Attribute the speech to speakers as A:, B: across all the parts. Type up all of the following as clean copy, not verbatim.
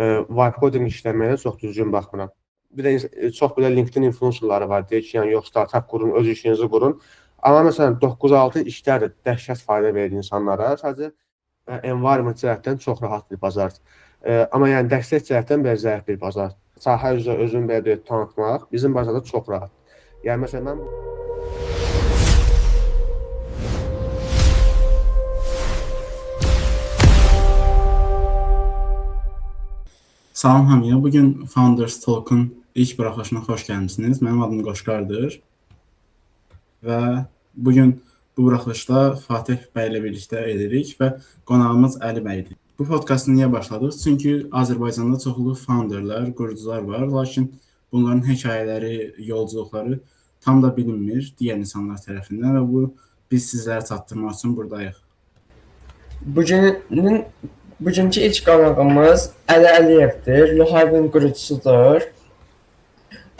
A: Vibe coding işləməyə çox düzgün baxmıram. Bir də çox belə LinkedIn influencerları var, deyir ki, yəni yox startup qurun, öz işinizi qurun. Amma məsələn 9-6 işlər də dəhşət fayda verir insanlara. Sadəcə environment cəhətdən çox rahat bir bazardır. Amma yəni dəstək cəhətdən biraz zəif bir bazar. Sahə üzrə özünü belə tanıtmaq bizim bazarda çox rahat. Yəni məsələn mən
B: Salam hamıya. Bugün Founders Talk'un ilk buraxılışına xoş gəlmisiniz. Mənim adım Qoşqardır. Və bugün bu buraxılışda Fatih bəy ilə birlikdə edirik və qonağımız Əli bəydir. Bu podkastı niyə başladıq? Çünki Azərbaycanda çoxlu founderlar, qurucular var, lakin bunların hekayələri, yolculuqları tam da bilinmir digər insanlar tərəfindən və bu biz sizlərə çatdırmaq üçün buradayıq.
C: Bugünkü ilk qonağımız Əli Əliyevdir, Luhavin qurucusudur.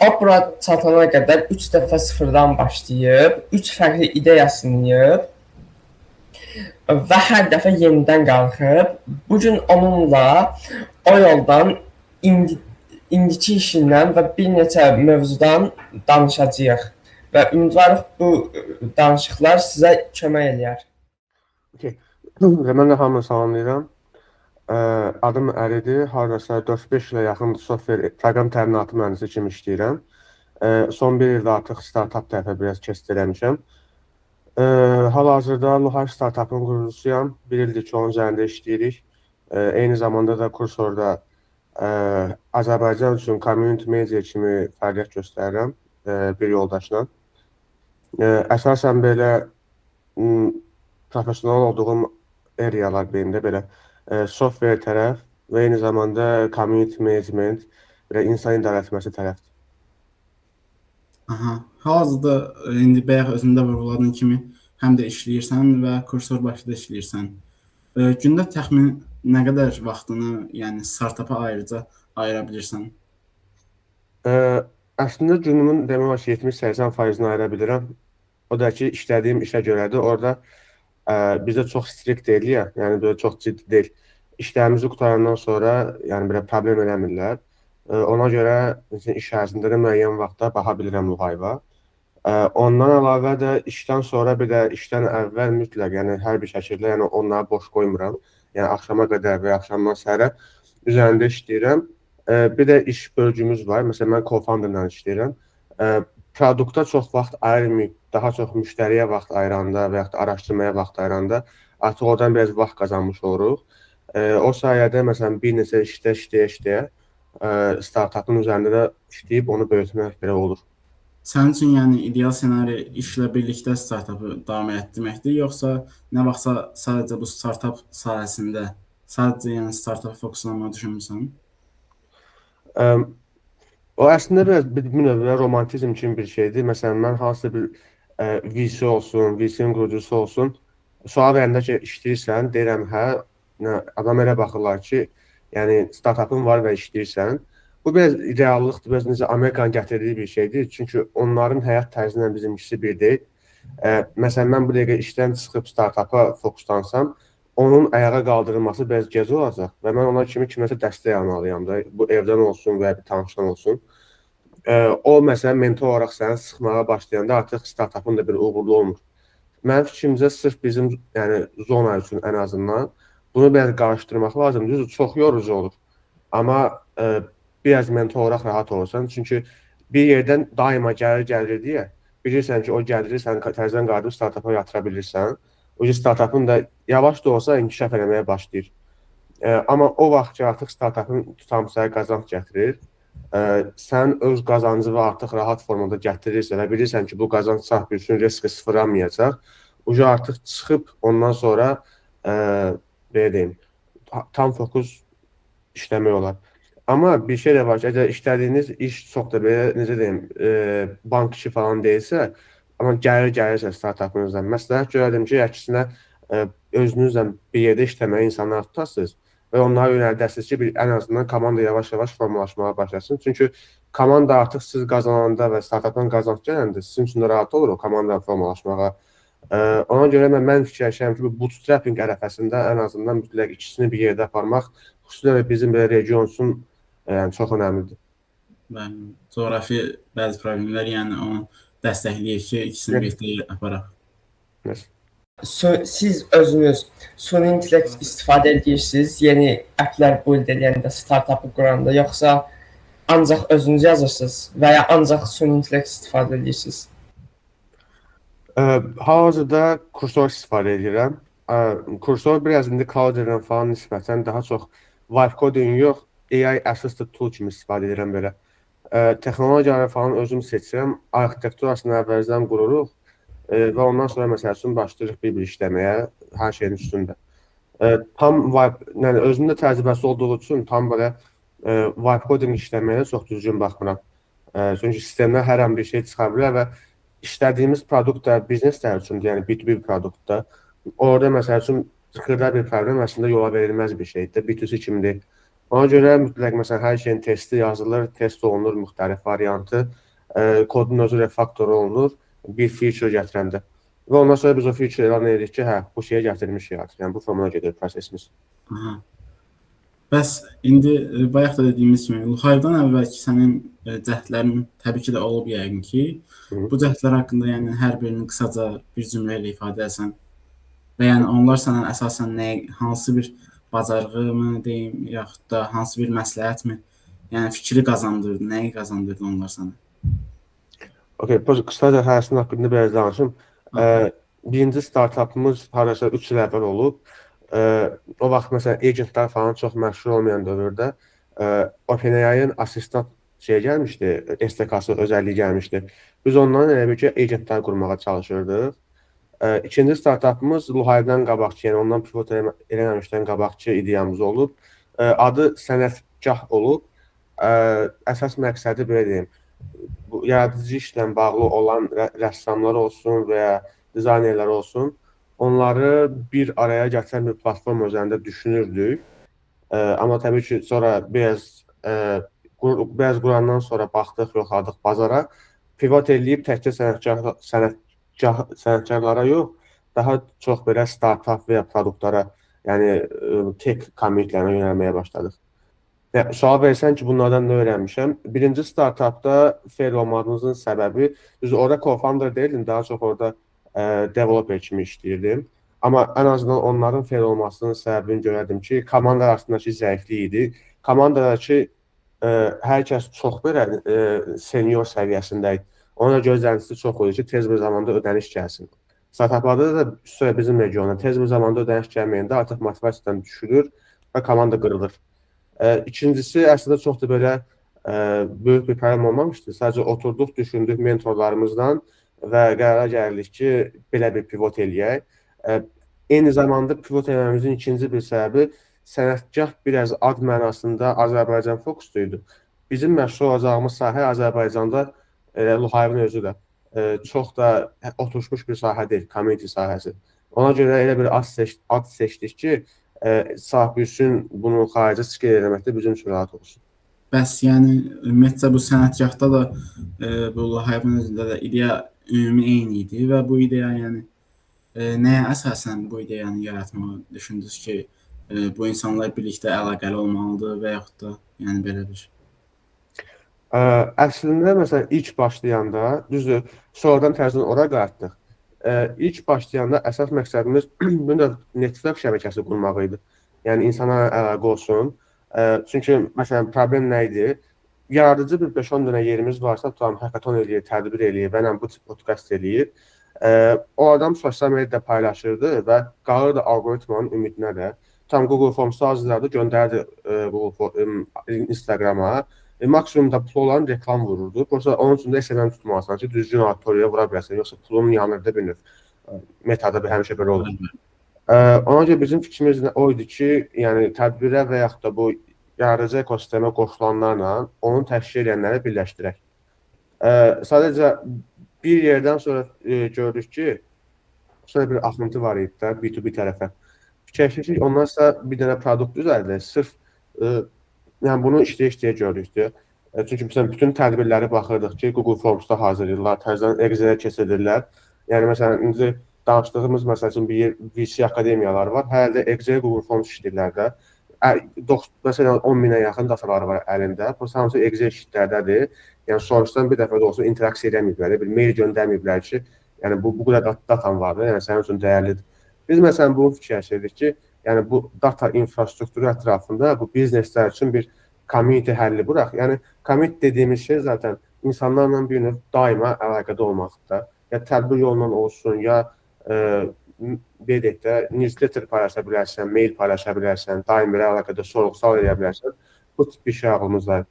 C: O bura çatana qədər 3 dəfə sıfırdan başlayıb, 3 fərqli ideyasını yığıb və hər dəfə yenidən qalxıb. Bugün onunla o yoldan indiki işindən və bir neçə mövzudan danışacağıq və ümidvarıq bu danışıqlar sizə kömək eləyər.
A: Mən də hamını salamlayıram. Adım Əlidir. Hardasa 4-5 ilə yaxın software proqram təminatı mühəndisi kimi işləyirəm. Son bir ildə artıq startup tərəfə biraz keçid eləmişəm. Hal-hazırda Luhav startupın qurucusuyam. Bir ildir ki, onun üzərində işləyirik. Eyni zamanda da kursorda Azərbaycan üçün community manager kimi fəaliyyət göstərirəm bir yoldaşla. Əsasən belə professional olduğum arealar beynimdə belə software tərəf və eyni zamanda community management və insan idarə etməsi tərəfdir.
B: Hal-hazırda indi bayaq özündə vurğuladığın kimi həm də işləyirsən və kursor başında işləyirsən. Gündə təxmin nə qədər vaxtını, yəni startupa ayıra bilirsən?
A: Əslində günümün demək olar ki 70-80%-ni ayıra bilirəm. O da ki, işlədiyim işə görədir. Orada bizdə çox strict deyil ya, yəni belə çox ciddi deyil. İşlərimizi qutarandan sonra, yəni belə problem eləmirlər. Ona görə iş ərzində də müəyyən vaxtda baxa bilirəm Luhayva. Ondan əlavə də işdən sonra bir də işdən əvvəl mütləq, yəni hər bir şəkildə, yəni onları boş qoymuram. Yəni axşama qədər və axşamdan səhərə üzərində işləyirəm. Bir də iş bölgümüz var. Məsələn, mən co-founderla işləyirəm. Produkta çox vaxt ayırmayıb, daha çox müştəriyə vaxt ayıranda və yaxud da araşdırmaya vaxt ayıranda artıq oradan biraz vaxt qazanmış oluruq. O sayədə məsələn bir neçə işləyə startupın üzərində də işləyib onu böyütmək belə olur.
B: Sənin üçün yəni ideal ssenari işlə birlikdə startupı davam etdirməkdir, yoxsa nə vaxtsa sadəcə bu startup sahəsində sadəcə yəni startup fokuslanmağı düşünmüsən?
A: O əslində biraz bir növdə romantizm kimi bir şeydir. Məsələn, mən hansısa bir VC olsun, VC-nin qurucusu olsun, sual verəndə ki, işləyirsən, deyirəm, hə, adam elə baxırlar ki, yəni startupın var və işləyirsən. Bu biraz reallıqdır, biraz necə Amerikanın gətirdiyi bir şeydir. Çünki onların həyat tərzindən bizimkisi bir deyil. Məsələn, mən bu dəqiqə işdən çıxıb startupa fokuslansam, onun ayağa qaldırılması biraz gec olacaq və mən ona kiməsə dəstək almalıyam da, bu evdən olsun və bir tanışdan olsun. O, məsələn, mentor olaraq səni sıxmağa başlayanda artıq startupın da bir uğurlu olmur. Mənim fikrimcə sırf bizim zona üçün ən azından bunu biraz qarışdırmaq lazımdır. Düzdür, çox yorucu olur. Amma biraz mentor olaraq rahat olursan. Çünki bir yerdən daima gəlir deyə bilirsən ki, o gəlir, sən təzədən qayıdıb startupa yatıra bilirsən. O startupın da yavaş da olsa inkişaf eləməyə başlayır. Amma o vaxt ki, artıq startupın tutamsaya qazanc gətirir, sən öz qazancını artıq rahat formada gətirirsə və bilirsən ki, bu qazanc sahibi üçün riski sıfırlanmayacaq, artıq çıxıb ondan sonra belə deyim, tam fokus işləmək olar. Amma bir şey də var ki, əgər işlədiyiniz iş çox da belə, necə deyim, bank işi falan deyilsə, amma gəlirsə startupınızdan, məsləhət görərdim ki, əksinə özünüzlə bir yerdə işləməyə insanlar tutasınız və onlara yönəldəsiniz ki, ən azından komanda yavaş-yavaş formalaşmağa başlasın. Çünki komanda artıq siz qazananda və startupdan qazanc gələndə sizin üçün də rahat olur o komandanın formalaşmağa. Ona görə mən fikirləşirəm ki, bu bootstrapping ərəfəsində ən azından mütləq ikisini bir yerdə aparmaq xüsusilə bizim belə region üçün yəni çox önəmlidir.
B: Bəli, coğrafi bəzi problemlər, yəni onu dəstəkləyir ki, ikisini
A: Evet.
B: birlikdə aparaq.
A: Yes.
C: Siz özünüz süni intellekt istifadə edirsiniz yeni applər build edəndə, startupı quranda, yoxsa ancaq özünüz yazırsınız və ya ancaq süni intellekt istifadə edirsiniz?
A: Hal-hazırda kursor istifadə edirəm. Kursor biraz indi Cloudera falan nisbətən daha çox vibe coding yox, AI assisted tool kimi istifadə edirəm belə. Texnologiyaları falan özüm seçirəm, arxitekturasını əvvəldən qururuq və ondan sonra məsəl üçün başlayırıq bir işləməyə hər şeyin üstündə. Tam vibe, yəni özümdə təcrübəsi olduğu üçün tam belə vibe coding işləməyə çox düzgün baxmıram. Çünki sistemdən hər an bir şey çıxa bilər və işlədiyimiz produkt da bizneslər üçündür, yəni B2B produktda. Orada məsəl üçün xırda bir problem əslində yola verilməz bir şeydir, B2C kimi deyil. Ona görə mütləq məsələn hər şeyin testi yazılır, test olunur müxtəlif variantı, kodun özü refaktoru olunur bir feature gətirəndə. Və ondan sonra biz o feature elan edirik ki, hə, bu şeyə gətirmişik artıq. Yəni bu formuna gedir prosesimiz.
B: Aha. Bəs indi bayaq da dediyimiz kimi Luhive'dan əvvəlki sənin cəhdlərin təbii ki də olub yəqin ki, bu cəhdlər haqqında yəni hər birini qısaca bir cümlə ilə ifadə etsən və yəni onlar sənə əsasən hansı bir bacarığı deyim, yaxud da hansı bir məsləhətmi, yəni fikri qazandırdı, nəyi qazandırdı onlar sənə?
A: Okay, qısaca hərəsinin haqqında biraz danışım. Birinci startupımız hardasa 3 il əvvəl olub. O vaxt məsələn agentlər falan çox məşhur olmayan dövrdə OpenAI-ın assistant gəlmişdi, SDK-sı özəlliyi gəlmişdi. Biz ondan elə bir ki, agentlər qurmağa çalışırdıq. İkinci startupımız Luhive'dan qabaqçı, yəni ondan pivot eləməmişdən qabaqçı ideyamız olub. Adı Sənətgah olub. Əsas məqsədi belə deyim, bu yaradıcı işlə bağlı olan rəssamlar olsun və ya dizaynerlər olsun, onları bir araya gətirən bir platform üzərində düşünürdük. Amma təbii ki, sonra biraz qurandan sonra baxdıq, yoxladıq bazara. Pivot eləyib təkcə sənətkarlara yox, daha çox belə startup və ya produktlara, yəni tech community-lərinə yönəlməyə başladıq. Sual versən ki, bunlardan nə öyrənmişəm? Birinci startupda fail olmağımızın səbəbi, düzdür, orada co-founder deyildim, daha çox orada developer kimi işləyirdim. Amma ən azından onların fail olmasının səbəbini görərdim ki, komanda arasındakı zəiflik idi. Komandadakı hər kəs çox belə senior səviyyəsində idi. Ona gözləntisi çox olur ki, tez bir zamanda ödəniş gəlsin. Startuplarda da üstəlik bizim regionda tez bir zamanda ödəniş gəlməyəndə artıq motivasiyadan düşülür və komanda qırılır. İkincisi, əslində çox da belə böyük bir problem olmamışdı. Sadəcə oturduq, düşündük mentorlarımızdan və qərara gəldik ki, belə bir pivot eləyək. Eyni zamanda pivot eləməyimizin ikinci bir səbəbi Sənətgah biraz ad mənasında Azərbaycan fokuslu. Bizim məşğul olacağımız sahə Azərbaycanda Luhive'ın özü də çox da oturmuş bir sahə deyil, community sahəsi. Ona görə elə bir ad seçdik ki, sahibi üçün bunu xaricə scale eləməkdə bizim üçün rahat olsun.
B: Bəs yəni ümumiyyətcə bu sənətgahda da bu Luhive'ın özündə də ideya ümumi eyni idi və bu ideya yəni nəyə əsasən bu ideyanı yaratmağı düşündünüz ki, bu insanlar birlikdə əlaqəli olmalıdır və yaxud da yəni belə bir?
A: Əslində məsələn ilk başlayanda, düzdür, sonradan təzədən ora qayıtdıq. İlk başlayanda əsas məqsədimiz network şəbəkəsi qurmaq idi. Yəni insanlarla əlaqə olsun. Çünki məsələn problem nə idi? Yaradıcı bir 5-10 dənə yerimiz varsa, tutam hackathon eləyir, tədbir eləyir və bu tip podcast eləyir. O adam sosial mediada paylaşırdı və qalırdı algoritmanın ümidinə də. Tam Google Forms'da hazırladı, göndərdi Instagram'a. Maksimumda pul olan reklam vururdu. Prosta onun üçün də SMM tutmalısan ki, düzgün auditoriyaya vura biləsən. Yoxsa pulun yanırdı bir növ. Metada həmişə belə olur. Ona görə bizim fikrimiz o idi ki, yəni tədbirə və yaxud da bu yaradıcı ekosistemə qoşulanlarla onu təşkil edənləri birləşdirək. Sadəcə bir yerdən sonra gördük ki, sonra bir axıntı var idi də B2B tərəfə. Fikirləşdik ki, onlarsa bir dənə produkt düzəldir. Sırf yəni bunu işləyə gördük. Çünki məsələn bütün tədbirləri baxırdıq ki, Google Forms'da hazırlayırlar, təzədən Excel-ə keçirirlər. Yəni məsələn indi danışdığımız məsəl üçün bir VC akademiyalar var. Hələ də Excel, Google Forms işləyirlər də. Məsələn 10.000-ə yaxın dataları var əlində. Bu hamısı Excel şitlərdədir. Yəni sonuçdan bir dəfə də olsa interaksiya edəməyiblər, bir mail göndərməyiblər ki, yəni bu qədər datan vardır, yəni sənin üçün dəyərlidir. Biz məsələn bunu fikirləşirdik ki, yəni bu data infrastrukturu ətrafında bu bizneslər üçün bir community həlli buraq. Yəni community dediyimiz şey zaten insanlarla bir növ daima əlaqədə olmaqdır. Ya tədbir yolundan olsun, ya deyək də newsletter paylaşa bilərsən, mail paylaşa bilərsən, daim bir əlaqədə sorğu-sual edə bilərsən. Bu tip bir şey ağlımızda.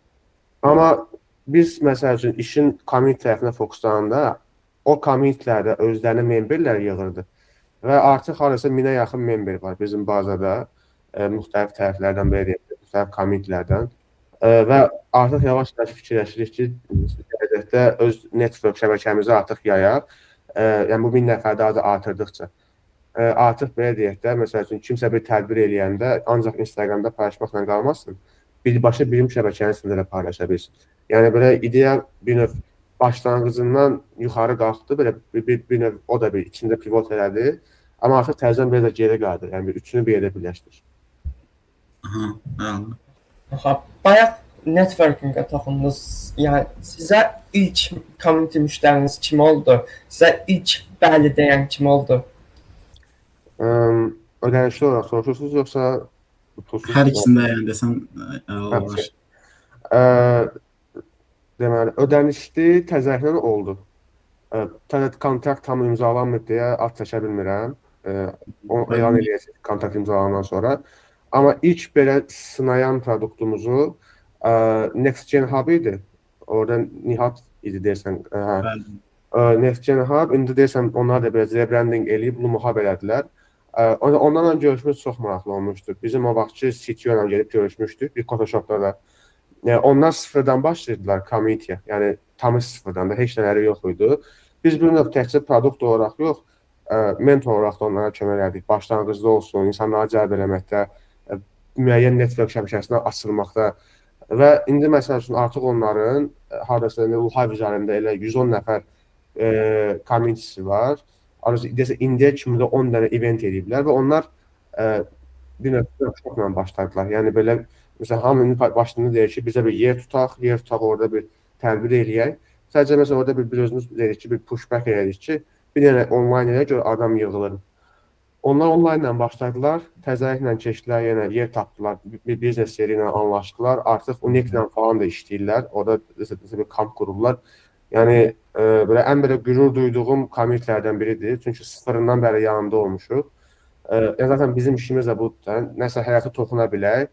A: Amma biz məsəl üçün işin community tərəfinə fokuslananda o communitylərdə özlərini memberlər yığırdı və artıq hardasa 1000-ə yaxın member var bizim bazada, müxtəlif tərəflərdən belə deyək, müxtəlif communitylərdən və artıq yavaş-yavaş fikirləşirik ki, gələcəkdə öz network şəbəkəmizi artıq yayaq. Yəni bu 1000 nəfər daha da artırdıqca artıq belə deyək də, məsəl üçün kimsə bir tədbir eləyəndə ancaq Instagramda paylaşmaqla qalmasın, birbaşa birim şəbəkənin içində də paylaşa bilsin. Yəni belə ideya bir növ başlanğıcından yuxarı qalxdı, belə bir növ o da bir içində pivot elədi, amma artıq təzədən belə də geri qaldı, yəni bir üçünü bir yerdə birləşdir.
C: Bayaq networkingə toxundunuz. Yəni sizə ilk community müştəriniz kim oldu? Sizə ilk bəli deyən kim oldu?
A: Ödənişli olaraq soruşursunuz, yoxsa pulsuz?
B: Hər ikisində yəni desən olar.
A: Deməli, ödənişli təzərrüdən oldu. Kontrakt tam imzalanmır deyə ad çəkə bilmirəm. Onu elan edəcək kontrakt imzalanandan sonra. Amma ilk belə sınayan produktumuzu NextGen Hub idi. Orada Nihat idi deyəsən. NextGen Hub, indi deyəsən onlar da biraz rebranding eləyib, Lumo Hub elədilər. Onlarla görüşümüz çox maraqlı olmuşdu. Bizim o vaxtki CTO ilə gelib görüşmüşdük bir Photoshopda da. Onlar sıfırdan başlayırdılar community-yə. Yəni tamı sıfırdan da heç nələri yox idi. Biz bir növ təkcə produkt olaraq yox, mentor olaraq da onlara kömək elədik. Başlanğıcda olsun, insanları cəlb eləməkdə, müəyyən network şəbəkəsinə açılmaqda və indi məsəl üçün artıq onların hardasa Luhayv üzərində elə 110 nəfər community-si var. İndiyə kimi də 10 dənə event ediblər və onlar bir növ workshopla başladılar. Yəni belə, məsələn, hamının başında deyir ki, bizə bir yer tutaq, orada bir tədbir eləyək. Sadəcə məsələn, orada bir özümüz deyirik ki, bir pushback elədik ki, bir dənə online elə görə adam yığılır. Onlar online ilə başladılar, təzəliklə keçdilər, yenə yer tapdılar, bir biznes yeri ilə anlaşdılar. Artıq Unik-lə falan da işləyirlər, orada bir kamp qururlar. Yəni, belə ən belə qürur duyduğum community-lərdən biridir. Çünki sıfırından bəri yanında olmuşuq. Zaten bizim işimiz də budur. Nəsə həyata toxuna bilək.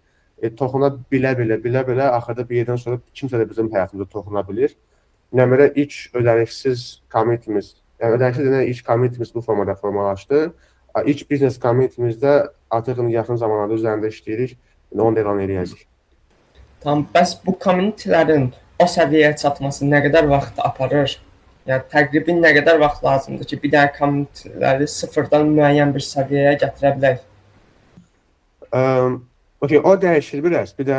A: Toxuna bilə-bilə, axırda bir yerdən sonra kimsə də bizim həyatımıza toxuna bilir. Yəni, belə ilk ödənişsiz community-miz, yəni ödənişsiz ilk community-miz bu formada formalaşdı. İlk biznes community-mizdə artıq yaxın zamanlarda üzərində işləyirik, onu da elan edəcəyik.
C: Tamam, bəs bu community-lərin o səviyyəyə çatması nə qədər vaxt aparır? Yəni təqribi nə qədər vaxt lazımdır ki, bir dənə community-ləri sıfırdan müəyyən bir səviyyəyə gətirə bilək?
A: O dəyişir biraz, bir də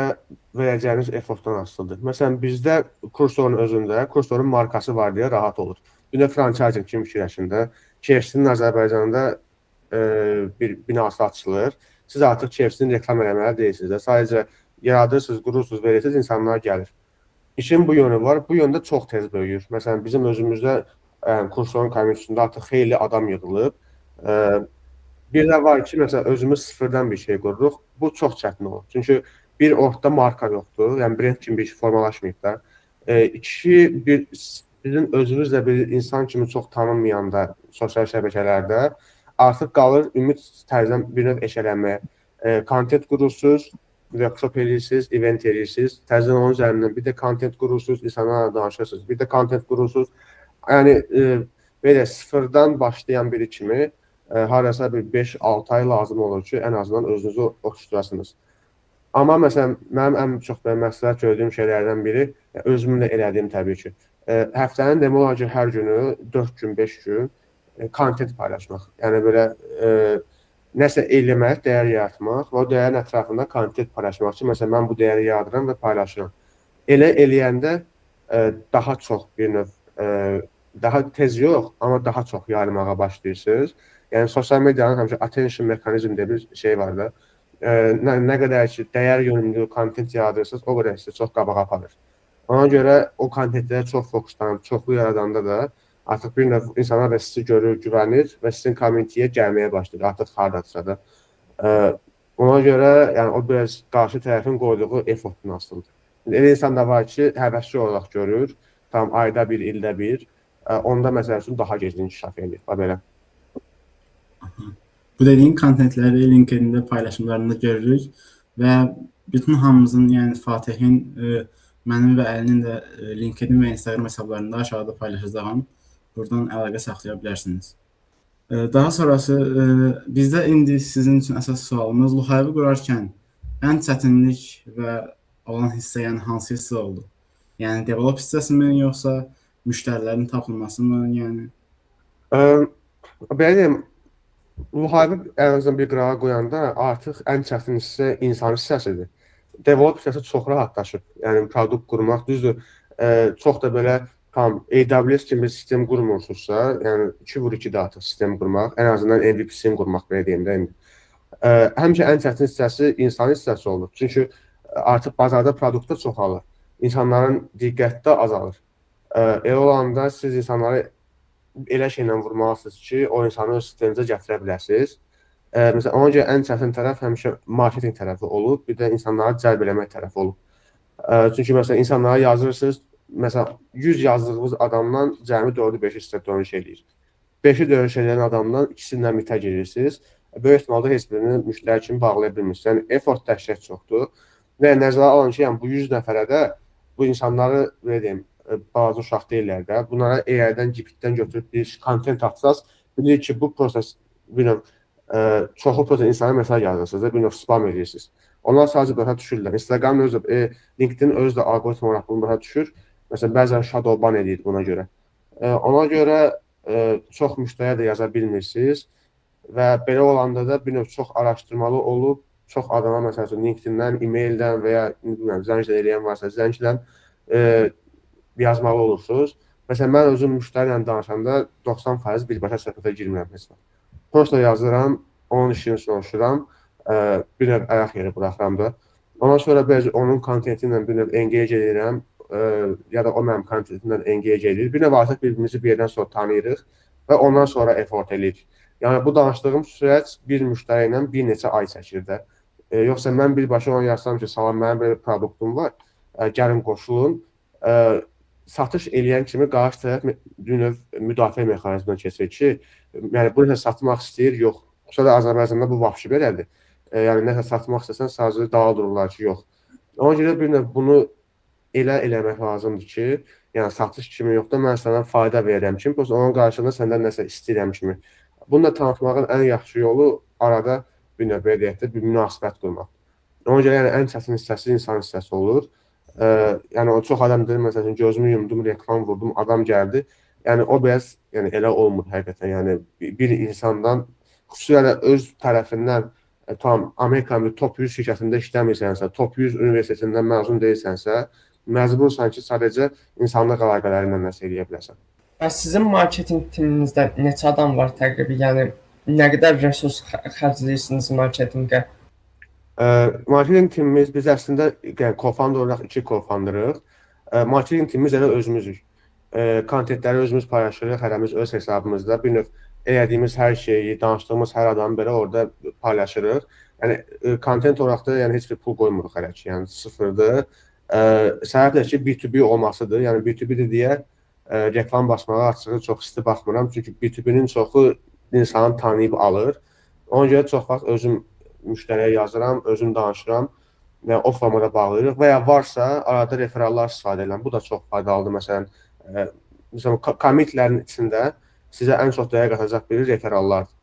A: verəcəyiniz effortdan asılıdır. Məsələn, bizdə kursorun özündə, kursorun markası var deyə rahat olur. Bir də franchising kimi fikirləşində, KFC-nin Azərbaycanda bir binası açılır. Siz artıq KFC-nin reklam eləmələri deyirsiniz də. Sadəcə yaradırsınız, qurursunuz, verirsiniz, insanlar gəlir. İşin bu yönü var, bu yöndə çox tez böyüyür. Məsələn, bizim özümüzdə kursorun community-sində artıq xeyli adam yığılıb. Bir də var ki, məsələn, özümüz sıfırdan bir şey qururuq. Bu çox çətin olur. Çünki bir ortada marka yoxdur, yəni brend kimi bir şey formalaşmayıb da. İki, bizim özümüzlə bir insan kimi çox tanınmayanda sosial şəbəkələrdə artıq qalır ümid tərzdən bir növ eşələnməyə. Content qurursunuz, workshop eləyirsiniz, event eləyirsiniz, təzədən onun üzərindən bir də content qurursunuz, insanlarla danışırsınız, bir də content qurursunuz. Yəni, belə sıfırdan başlayan biri kimi harasa bir 5-6 ay lazım olur ki, ən azından özünüzü oturturasınız. Amma məsələn, mənim ən çox məsləhət gördüyüm şeylərdən biri, özümün də elədiyim təbii ki, həftənin demək olar ki, hər günü 4 gün, 5 gün content paylaşmaq. Yəni belə nəsə eləmək, dəyər yaratmaq və o dəyərin ətrafında content paylaşmaq üçün, məsələn, mən bu dəyəri yaradıram və paylaşıram. Elə eləyəndə daha çox bir növ, daha tez yox, amma daha çox yayılmağa başlayırsınız. Yəni, sosial medianın həmişə attention mekanizm deyə bir şey var da. nə qədər ki, dəyər yönümlü kontent yaradırsınız, o qədər sizi çox qabağa aparır. Ona görə o kontentlərə çox fokuslanıb, çoxlu yaradanda da artıq bir növ insanlar da sizi görür, güvənir və sizin kommentiyə gəlməyə başlayır, artıq hardadırsa da. Ona görə yəni, o biraz qarşı tərəfin qoyduğu effortdan asılıdır. Elə insan da var ki, həvəsli olaraq görür, tam ayda bir, ildə bir, onda məsəl üçün daha gec inkişaf edir, belə.
B: Bu dediyin kontentləri LinkedIn-də paylaşımlarında görürük və bütün hamımızın, yəni Fatihin, mənim və Əlinin də LinkedIn və Instagram hesablarında aşağıda paylaşacağım. Buradan əlaqə saxlaya bilərsiniz. Daha sonrası bizdə indi sizin üçün əsas sualımız Luhive qurarkən ən çətinlik və olan hissə yəni hansı hissə oldu? Yəni develop hissəsi mi, yoxsa müştərilərin tapılması mı, yəni?
A: Belə deyim, Luhive ən azından bir qırağa qoyanda artıq ən çətin hissə insan hissəsidir. Develop hissəsi çox rahatlaşıb. Yəni produkt qurmaq düzdür. Çox da belə tam AWS kimi bir sistem qurmursunuzsa, yəni 2x2 də artıq sistem qurmaq, ən azından MVP-sini qurmaq belə deyim də indi. Həmişə ən çətin hissəsi insan hissəsi olur. Çünki artıq bazarda produktda çoxalır. İnsanların diqqəti də azalır. Elə olanda siz insanları elə şeylə vurmalısınız ki, o insanı öz sisteminizə gətirə biləsiniz. Məsələn, ona görə ən çətin tərəf həmişə marketinq tərəfi olub, bir də insanları cəlb eləmək tərəfi olub. Çünki məsələn, insanlara yazırsınız, məsələn, 100 yazdığınız adamdan cəmi 4-5 sizə dönüş eləyir. 5-i dönüş eləyən adamdan ikisindən mitə girirsiniz. Böyük ehtimalda heç birini müştəri kimi bağlaya bilmirsiniz. Yəni, effort dəhşət çoxdur. Və nəzərə alın ki, yəni, bu 100 nəfərə də bu insanları, belə deyim, balaca uşaq deyirlər də, bunlara AI-dən, GPT-dən götürüb bir kontent atsaz, bilir ki, bu proses, bilmirəm, çoxlu proses insana mesaj yazırsınız da, bir növ spam edirsiniz. Onlar sadəcə başa düşürlər. Instagram özü, LinkedIn özü də algoritm olaraq bunu başa düşür. Məsələn, bəzən shadow ban edir buna görə. Ona görə çox müştəriyə də yaza bilmirsiniz və belə olanda da bir növ çox araşdırmalı olub, çox adama məsəl üçün LinkedIn-dən, e-maildən və ya zənglə eləyən varsa zənglə yazmalı olursunuz. Məsələn, mən özüm müştəri ilə danışanda 90% birbaşa söhbətə girmirəm mesela. Posta yazıram, onun işini soruşuram, bir növ ayaq yeri buraxıram da. Ondan sonra onun kontenti ilə bir növ engage edirəm, ya da o mənim kontentimlə engage edir. Bir növ artıq birbirimizi bir yerdən sonra tanıyırıq və ondan sonra effort edirik. Yəni, bu danışdığım sürəc bir müştəri ilə bir neçə ay çəkir də. Yoxsa mən birbaşa ona yazsam ki, salam, mənim belə bir produktum var, gəlin qoşulun. Satış eləyən kimi qarşı tərəf bir növ müdafiə mexanizmindən keçir ki, yəni bu nəsə satmaq istəyir, yox. Xüsusən də Azərbaycanda bu vəhşi belədir. Yəni nəsə satmaq istəsən sadəcə dava dururlar ki, yox. Ona görə bir növ bunu elə eləmək lazımdır ki, yəni satış kimi yox da mən sənə fayda verirəm kimi, onun qarşılığında səndən nəsə istəyirəm kimi. Bununla tanışmağın ən yaxşı yolu arada bir növ belə deyək də bir münasibət qurmaq. Ona görə yəni ən çətin hissəsi insan hissəsi olur. Yəni o çox adam deyir, məsələn, gözümü yumdum, reklam vurdum, adam gəldi. Yəni o biraz yəni elə olmur həqiqətən. Yəni bir insandan xüsusilə öz tərəfindən tam Amerikanın top 100 şirkətində işləmirsənsə, top 100 universitetindən məzun deyilsənsə, məcbursan ki, sadəcə insanlıq əlaqələri ilə nəsə eləyə biləsən.
C: Bəs sizin marketinq timinizdə neçə adam var təqribi? Yəni nə qədər resurs xərcləyirsiniz marketinqə?
A: Marketinq timimiz, biz əslində co-founder olaraq 2 co-founderıq. Marketinq timimiz elə özümüzük. Kontentləri özümüz paylaşırıq, hərəmiz öz hesabımızda. Bir növ elədiyimiz hər şeyi, danışdığımız hər adamı belə orada paylaşırıq. Yəni kontent olaraq da yəni heç bir pul qoymuruq hələ ki, yəni sıfırdır. Səbəb də ki, B2B olmasıdır. Yəni B2B-dir deyə reklam basmağa açığı çox isti baxmıram. Çünki B2B-nin çoxu insanı tanıyıb alır. Ona görə çox vaxt özüm müştəriyə yazıram, özüm danışıram və o formada bağlayırıq və ya varsa arada referallar istifadə edirəm. Bu da çox faydalıdır. Məsələn, commitlərin içində sizə ən çox dəyər qatacaq biri referallardır.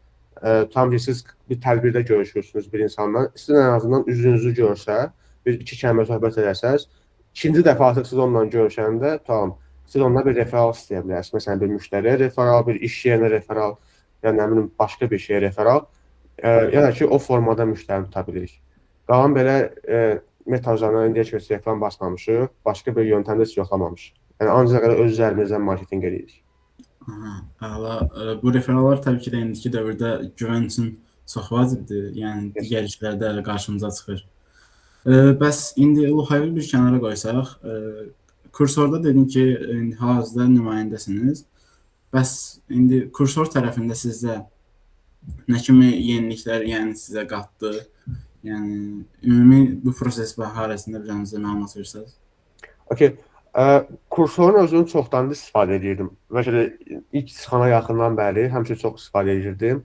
A: Tam ki, siz bir tədbirdə görüşürsünüz bir insanla, sizin ən azından üzünüzü görsə, bir iki kəlmə söhbət edərsəz, ikinci dəfə artıq siz onunla görüşəndə, tamam, siz onunla bir referal istəyə bilərsiniz. Məsələn, bir müştəriyə referal, bir iş yerinə referal, yəni nə bilim, başqa bir şeyə referal. Yəni ki, o formada müştərini tuta bilirik. Qalan belə meta-üzərindən indiyə ki, reklam basmamışıq, başqa bir yöntəmdə heç yoxlamamışıq. Yəni ancaq öz üzərimizdən marketinq edirik.
B: Bu referallar təbii ki də indiki dövrdə güvən üçün çox vacibdir. Yəni
A: Yes.
B: digər işlərdə qarşımıza çıxır. Bəs indi Luhavi bir kənara qoysaq, kursorda dedin ki, indi hal-hazırda nümayəndəsiniz. Bəs indi kursor tərəfində sizdə nə kimi yeniliklər, yəni sizə qatdı? Yəni ümumi bu proses barəsində bizə məlumat versəniz?
A: Okay. Kursorun özünü çoxdan da istifadə edirdim. Məsələn, ilk çıxana yaxından bəri həmişə çox istifadə edirdim.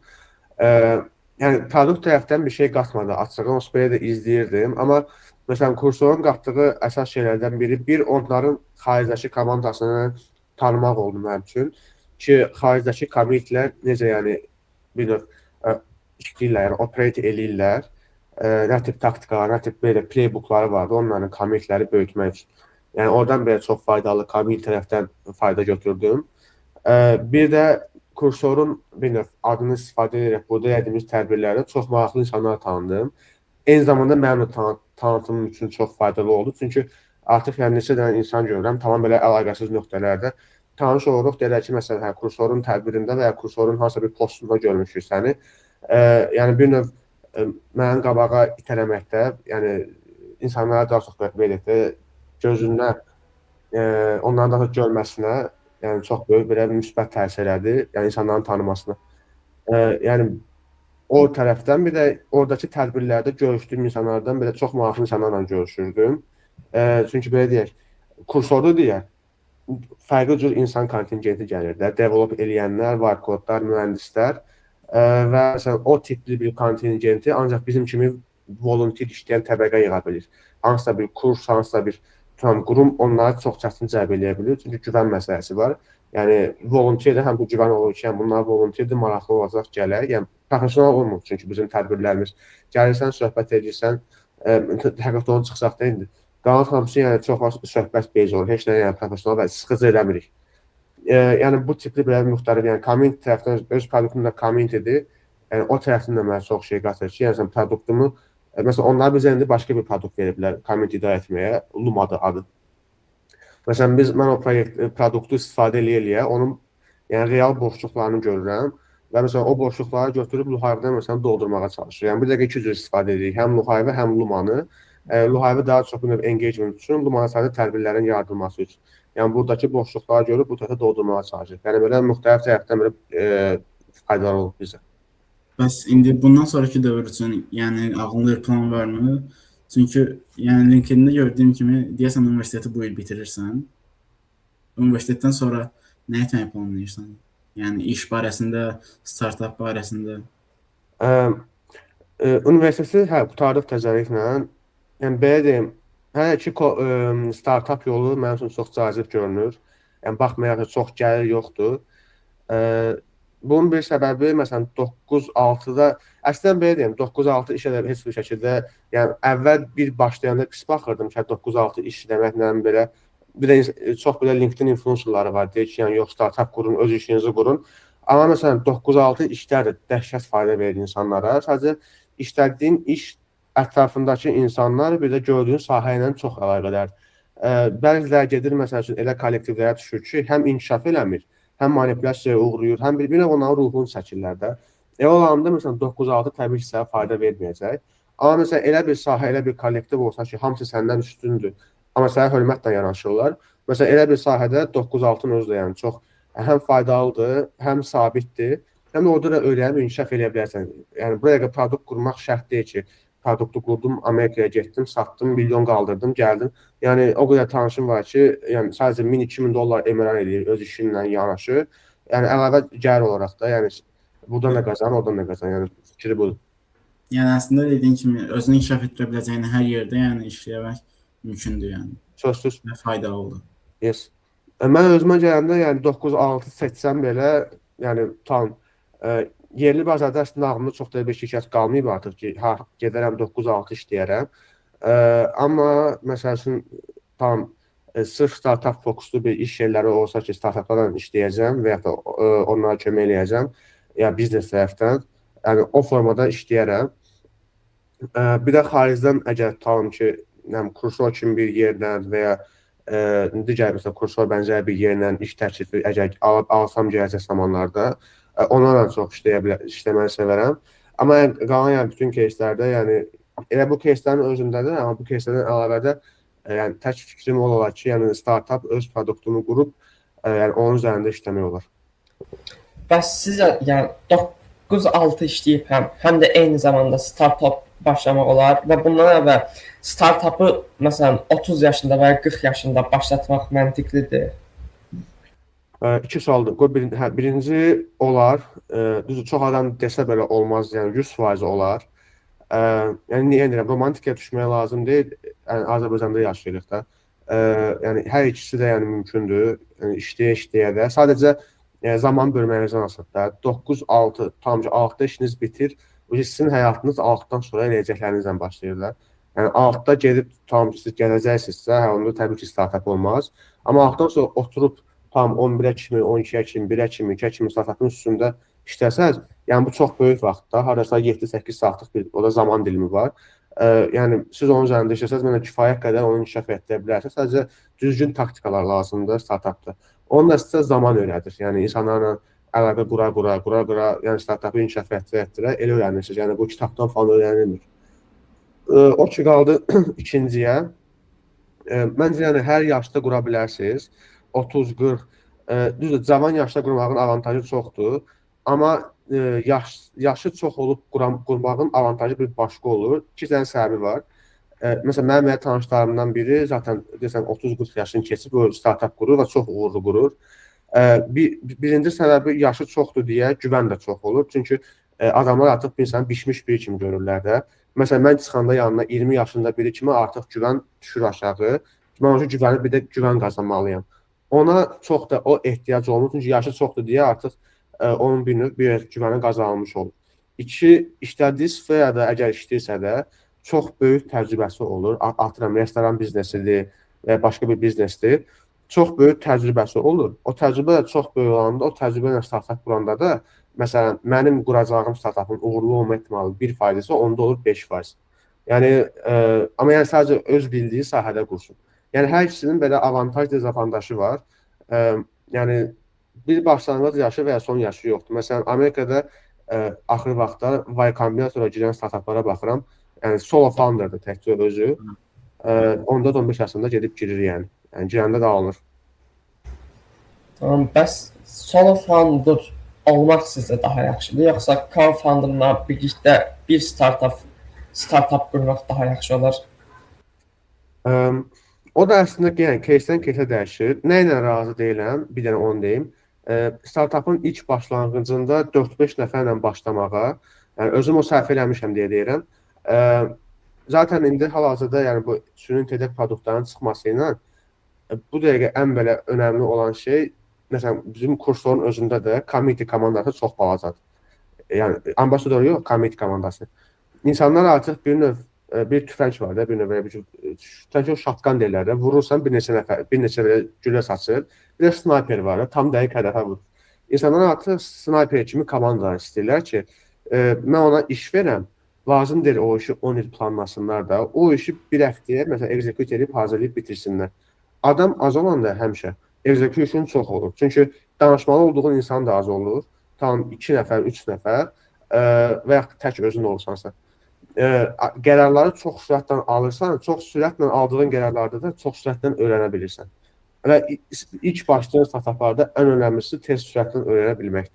A: Yəni produkt tərəfdən bir şey qatmadı. Açığı onsuz belə də izləyirdim. Amma məsələn, kursorun qatdığı əsas şeylərdən biri onların xaricdəki komandasını tanımaq oldu mənim üçün. Ki, xaricdəki commitlər necə yəni bir növ işləyirlər, yəni operate eləyirlər. Nə tip taktikalar, nə tip belə playbookları vardı, onların commitləri böyütmək üçün. Yəni oradan belə çox faydalı commit tərəfdən fayda götürdüm. Bir də kursorun bir növ adını istifadə edərək burada edildiyimiz tədbirlərdə çox maraqlı insanlar tanıdım. Eyni zamanda mənim də tanıtımım üçün çox faydalı oldu. Çünki artıq yəni neçə dənə insan görürəm, tamam belə əlaqəsiz nöqtələrdə tanış oluruq. Deyək ki, məsələn, kursorun tədbirində və ya kursorun hansısa bir postunda görmüşük səni. Yəni bir növ mənim qabağa itələməkdə, yəni insanlara daha çox belə gözündən onların daha görməsinə, yəni çox böyük belə müsbət təsir elədi, yəni insanların tanımasına. Yəni o tərəfdən bir də oradakı tədbirlərdə görüşdüyüm insanlardan belə çox maraqlı insanlarla görüşürdüm. Çünki belə deyək, kursorda deyək, fərqli cür insan kontingenti gəlirlər, develop eləyənlər, vibe-kodlar, mühəndislər və məsələn o tipli bir kontingenti ancaq bizim kimi volunteer işləyən təbəqə yığa bilir. Hansısa bir kurs, hansısa bir qurum onları çox çətin cəlb eləyə bilir. Çünki güvən məsələsi var. Yəni volunteerdə həm bu güvən olur ki, bunlar volunteerdir, maraqlı olacaq gələr. Yəni professional olmur çünki bizim tədbirlərimiz. Gəlirsən, söhbət edirsən, həqiqətən onu çıxsaq da indi. Qalan hamısı yəni çox söhbət base olur. Heç nə yəni professional və sıxıcı eləmirik. Yəni bu tipli belə müxtəlif, yəni comment tərəfdən öz produktunda comment edir. Yəni o tərəfdən də mənə çox şey qatır ki, yəni produktumu məsələn onlar bizə indi başqa bir produkt veriblər comment idarə etməyə, Lumada adı. Məsələn mən o produktu istifadə eləyə onun yəni real boşluqlarını görürəm və məsələn o boşluqları götürüb Luhavidən məsələn doldurmağa çalışır. Yəni bir dəqiqə iki cür istifadə edirik, həm Luhavi, həm Lumanı. Luhavi daha çox bir engagement üçün, Lumana sadəcə tədbirlərin yaradılması üçün. Yəni buradakı boşluqları görüb bu tərəfə doldurmağa çalışır. Yəni belə müxtəlif tərəfdən belə faydalı olur bizə.
B: Bəs indi bundan sonraki dövr üçün, yəni ağlında bir plan varmı? Çünki yəni LinkedIn-də gördüyüm kimi deyəsən universiteti bu il bitirirsən. Universitetdən sonra nə etməyi planlayırsan? Yəni iş barəsində, startap barəsində?
A: Universiteti qurtardıq təzəliklə. Yəni belə deyim, hələ ki startap yolu mənim üçün çox cazib görünür. Yəni baxmayaraq ki, çox gəlir yoxdur. Bunun bir səbəbi məsələn 9-6-da əslində belə deyim, 9-6 işə də heç bir şəkildə, yəni əvvəl bir başlayanda pis baxırdım ki, 9-6 iş deməklə belə bir də çox belə LinkedIn influencerları var, deyir ki, yəni yox startap qurun, öz işinizi qurun. Amma məsələn 9-6 işlər də dəhşət fayda verir insanlara. Sadəcə işlədiyin iş ətrafındakı insanlar bir də gördüyün sahə ilə çox əlaqədar. Bəziləri gedir məsəl üçün elə kollektivlərə düşür ki, həm inkişaf eləmir, həm manipulyasiyaya uğrayır, həm bir onların ruhunu çəkirlər də. Olanda məsələn 9-6 təbii ki, sənə fayda verməyəcək. Amma məsələn elə bir sahə, elə bir kollektiv olsa ki, hamısı səndən üstündür, amma sənə hörmətlə yanaşırlar. Məsələn elə bir sahədə 9-6-ın özü də yəni çox həm faydalıdır, həm sabitdir, həm də orada da öyrənib inkişaf eləyə bilərsən. Yəni buraya produkt qurmaq şərt deyil ki, produktu qurdum, Amerikaya getdim, satdım, milyon qaldırdım, gəldim. Yəni o qədər tanışım var ki, yəni sadəcə 1000-2000 dollar emiran eləyir öz işinlə yanaşı. Yəni əlavə gəlir olaraq da, yəni buradan da qazanır, oradan da qazanır. Yəni fikri budur.
B: Yəni əslində dediyin kimi özünü inkişaf etdirə biləcəyin hər yerdə yəni işləmək mümkündür yəni.
A: Sözsüz.
B: Və faydalı olur.
A: Yes. Mən özümə gələndə yəni 9-6 seçsəm belə, yəni tam yerli bazarda əslində ağlımda çox da bir şirkət qalmayıb artıq ki, gedərəm 9-6 işləyərəm. Amma məsəl üçün tam sırf startup fokuslu bir iş yerləri olsa ki, startuplarla işləyəcəm və ya da onlara kömək eləyəcəm, ya biznes tərəfdən, yəni o formada işləyərəm. Bir də xaricdən əgər tutalım ki, kursor kimi bir yerdən və ya digər məsələn kursor bənzər bir yerlə iş təklifi əgər alsam gələcək zamanlarda onlarla çox işləməyi sevərəm. Amma yəni, qalan yəni bütün кейslərdə, yəni elə bu кейslərin özündədir, amma bu кейslərdən əlavə də yəni tək fikrim olar ki, yəni startap öz produktunu qurub yəni onun üzərində işləmək olar.
C: Bəs sizə yəni 9-6 işləyib həm də eyni zamanda startap başlamaq olar və bundan əvvəl startapı məsələn 30 yaşında və ya 40 yaşında başlatmaq məntiqlidir.
A: İki sualdır. Qoy birinci olar. Düzdür, çox adam desə belə olmaz, yəni 100% olar. Yəni niyə deyirəm, romantikaya düşmək lazım deyil. Yəni Azərbaycanda yaşayırıq da. Yəni hər ikisi də yəni mümkündür. Yəni işləyə də. Sadəcə zaman bölməyinizdən asılıdır da. 9-6, tam ki 6-da işiniz bitir. Sizin həyatınız 6-dan sonra eləyəcəklərinizlə başlayır da. Yəni 6-da gedib tam ki siz gələcəksinizsə, onda təbii ki startap olmaz. Amma 6-dan sonra oturub tam 11-ə kimi, 12-ə kimi, 1-ə kimi, 2-ə kimi startapın üstündə işləsəz, yəni bu çox böyük vaxtda, hardasa 7-8 saatlıq bir o da zaman dilimi var. Yəni siz onun üzərində işləsəz, mənə kifayət qədər onu inkişaf etdirə bilərsiniz. Sadəcə düzgün taktikalar lazımdır startapda. Onun da sizə zaman öyrədir. Yəni insanlarla əlaqə qura, yəni startapı inkişaf etdirə elə öyrənirsiniz. Yəni bu kitabdan falan öyrənilmir. O ki qaldı ikinciyə. Məncə yəni hər yaşda qura bilərsiniz. 30-40, düzdür, cavan yaşda qurmağın avantajı çoxdur, amma yaşı çox olub qurmağın avantajı bir başqa olur. İki dənə səbəbi var. Məsələn, mənim tanışlarımdan biri zaten desəm 30-40 yaşını keçib startap qurur və çox uğurlu qurur. Birinci səbəbi yaşı çoxdur deyə güvən də çox olur. Çünki adamlar artıq bir insanı bişmiş biri kimi görürlər də. Məsələn, mən çıxanda yanına 20 yaşında biri kimi artıq güvən düşür aşağı. Mən o güvəni bir də güvən qazanmalıyam. Ona çox da o ehtiyac olmur. Çünki yaşı çoxdur deyə artıq onun bir güvəni qazanılmış olur. İki, işlədiyi sferada əgər işləyirsə də çox böyük təcrübəsi olur. Atıram, restoran biznesidir və başqa bir biznesdir. Çox böyük təcrübəsi olur. O təcrübə də çox böyük olanda, o təcrübə ilə startap quranda da, məsələn, mənim quracağım startapın uğurlu olma ehtimalı 1% isə onda olur 5%. Yəni, amma yəni sadəcə öz bildiyi sahədə qursun. Yəni, hər ikisinin belə avantaj, dezavantajı var. Yəni, bir başlanğıc yaşı və ya son yaşı yoxdur. Məsələn, Amerikada axır vaxtda Y Combinator'a girən startaplara baxıram. Yəni, solo founder'dır təkcə özü. 14-15 yaşında gedib girir yəni. Yəni, girəndə də alınır.
C: Tamam, bəs solo founder olmaq sizə daha yaxşıdır, yoxsa co-founderla birlikdə bir startup qurmaq daha yaxşı olar?
A: O da əslində yəni, кейsdən кейsə dəyişir. Nə ilə razı deyiləm, bir dənə onu deyim. Startupın ilk başlanğıcında 4-5 nəfərlə başlamağa, yəni özüm o səhv eləmişəm deyə deyirəm. Zaten indi hal-hazırda yəni bu süni intellekt produktlarının çıxması ilə bu dəqiqə ən belə önəmli olan şey, məsələn, bizim kursların özündə də community komandası çox balacadır. Yəni, ambasador yox, community komandası. İnsanlar artıq bir tüfəng var da, bir növ tüfəng şatqan deyirlər də, vurursan bir neçə gülə saçır, bir də sniper var da, tam dəqiq hədəfə vurur. İnsanlar artıq sniper kimi komandalar istəyirlər ki, mən ona iş verəm, lazım deyil o işi 10 il planlasınlar da, o işi bir həftəyə məsələn execute edib hazırlayıb bitirsinlər. Adam az olanda həmişə execution çox olur. Çünki danışmalı olduğun insan da az olur. Tam 2 nəfər, 3 nəfər və yaxud tək özün olsansa. Qərarları çox sürətlə alırsan, çox sürətlə aldığın qərarlarda da çox sürətlə öyrənə bilirsən. Və ilk başlayan startuplarda ən önəmlisi tez sürətlə öyrənə bilməkdir.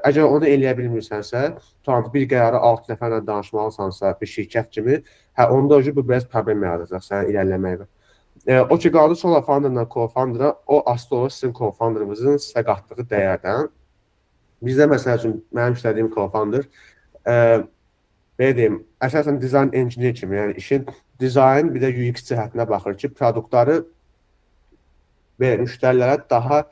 A: Əgər onu eləyə bilmirsənsə, bir qərarı 6 nəfərlə danışmalısansa bir şirkət kimi, onda bu biraz problem yaradacaq sənə irəliləməklə. O ki, qaldı solo founderla co-founder'a, o asılı olur sizin co-founder'ımızın sizə qatdığı dəyərdən. Bizdə məsəl üçün, mənim işlədiyim co-founder, belə deyim, əsasən design engineer kimi, yəni işin dizayn, bir də UX cəhətinə baxır ki, produktları müştərilərə daha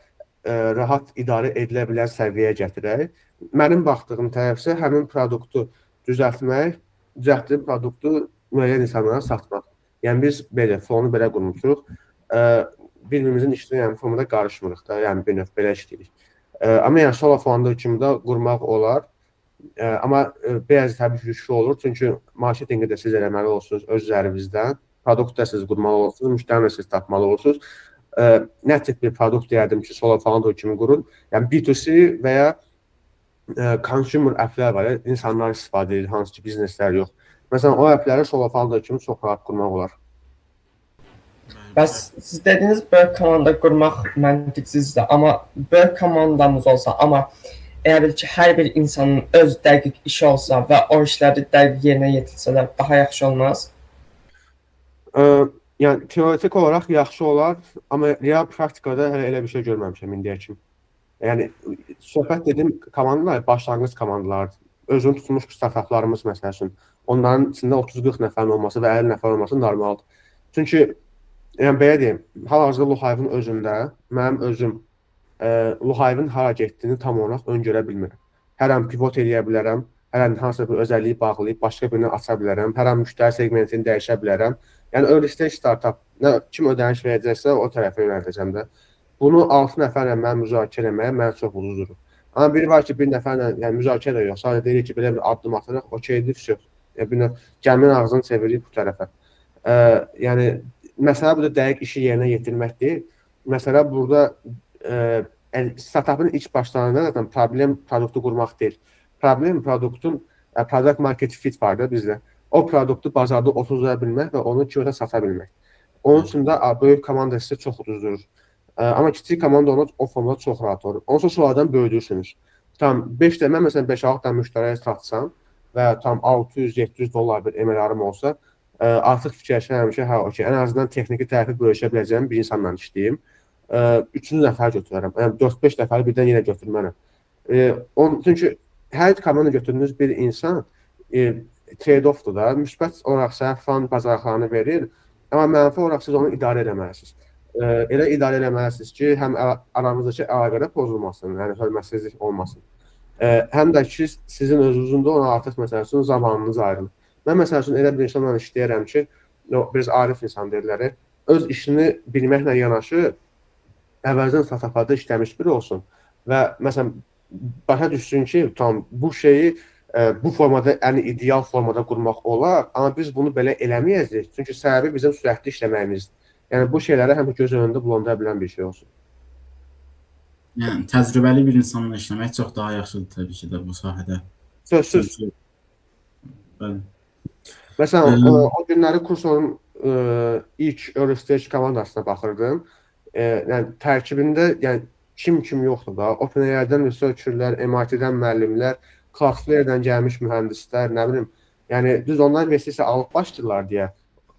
A: rahat idarə edilə bilən səviyyəyə gətirək. Mənim baxdığım tərəf isə həmin produktu düzəltmək, düzəltdiyi produktu müəyyən insanlara satmaq. Yəni biz belə, flow'unu belə qurmuşuq, bir-birimizin işinə yəni formada qarışmırıq da, yəni bir növ belə işləyirik. Amma yəni solo founder kimi də qurmaq olar. Amma biraz təbii ki, güclü olur, çünki marketinqi də siz eləməli olursunuz öz üzərinizdən, produkt da siz qurmalı olursunuz, müştərini siz tapmalı olursunuz. Nə tip bir produkt deyərdim ki, solo founder kimi qurun, yəni B2C və ya consumer applər var, insanlar istifadə edir, hansı ki bizneslər yox. Məsələn, o appləri solo founder kimi çox rahat qurmaq olar.
C: Bəs siz dediniz böyük komanda qurmaq məntiqsizdir, amma böyük komandamız olsa, amma elə bil ki, hər bir insanın öz dəqiq işi olsa və o işləri dəqiq yerinə yetirsələr daha yaxşı olmaz?
A: Yəni teoretik olaraq yaxşı olar, amma real praktikada hələ elə bir şey görməmişəm indiyə kimi. Yəni söhbət dedim komandalar başlanğıc komandalardır. Özünü tutmuş startaplarımız məsəl üçün, onların içində 30-40 nəfərin olması və 50 nəfər olması normaldır. Çünki yəni belə deyim, hal-hazırda Luhive-ın özündə mənim özüm Luhive-ın hara getdiyini tam olaraq öngörə bilmirəm. Hər an pivot eləyə bilərəm, hər an hansısa bir özəlliyi bağlayıb başqa birini aça bilərəm, hər an müştəri segmentini dəyişə bilərəm. Yəni early stage startup kim ödəniş verəcəksə o tərəfə yönəldəcəm də. Bunu 6 nəfərlə mən müzakirə etməyə mən çox uzuzurum. Amma biri var ki, bir nəfərlə yəni müzakirə yox, sadəcə deyir ki, belə bir addım atırıq, okeydir, vəsə. Yəni bir növ gəminin ağzını çevirir bu tərəfə. Yəni məsələ burada dəqiq işi yerinə yetirmək deyil. Məsələ burada startupın ilk başlarında zaten problem produktu qurmaq deyil. Problem produktun product market fit var da bizdə. O produktu bazarda oturda bilmək və onu kiloda sata bilmək. Onun üçün də böyük komanda sizə çox uduzdurur. Amma kiçik komanda onu o formada çox rahat olur. Ondan sonra sonradan böyüdürsünüz. Tam 5 də mən məsələn 5-6 dənə müştəriyə satsam və tam 600-700 dollar bir MLR-ım olsa, artıq fikirləşirəm ki, hə, okey, ən azından texniki tərəfi bölüşə biləcəyim bir insanla işləyim. 3-cü nəfər götürərəm. Yəni 4-5 nəfəri birdən yenə götürmərəm. Çünki hər komanda götürdüyünüz bir insan trade-offdur da. Müsbət olaraq sənə fan bacarıqlarını verir, amma mənfi olaraq siz onu idarə etməlisiniz. Elə idarə etməlisiniz ki, həm aranızdakı əlaqədə pozulmasın, yəni hörmətsizlik olmasın. Həm də ki, sizin özünüzün də ona artıq məsəl üçün zamanınız ayrılır. Mən məsəl üçün elə bir insanla işləyərəm ki, biz arif insan deyirlər, öz işini bilməklə yanaşı əvvəldən startuplarda işləmiş biri olsun və məsələn başa düşsün ki, tam bu şeyi bu formada, yəni ideal formada qurmaq olar, amma biz bunu belə eləməyəcəyik. Çünki səbəbi bizim sürətli işləməyimizdir. Yəni bu şeyləri həm göz önündə bulanda bilən bir şey olsun.
B: Yəni təcrübəli bir insanla işləmək çox daha yaxşıdır təbii ki də bu sahədə.
A: Sözsüz.
B: Bəli.
A: Məsələn, o günləri kursorun ilk early stage komandasına baxırdım. Yəni tərkibində yəni kim yoxdur da. OpenAI-dən researcherlər, MIT-dən müəllimlər, Cloudflare-dən gəlmiş mühəndislər, nə bilim, yəni düz onlar investisiya alıb başlayırlar deyə.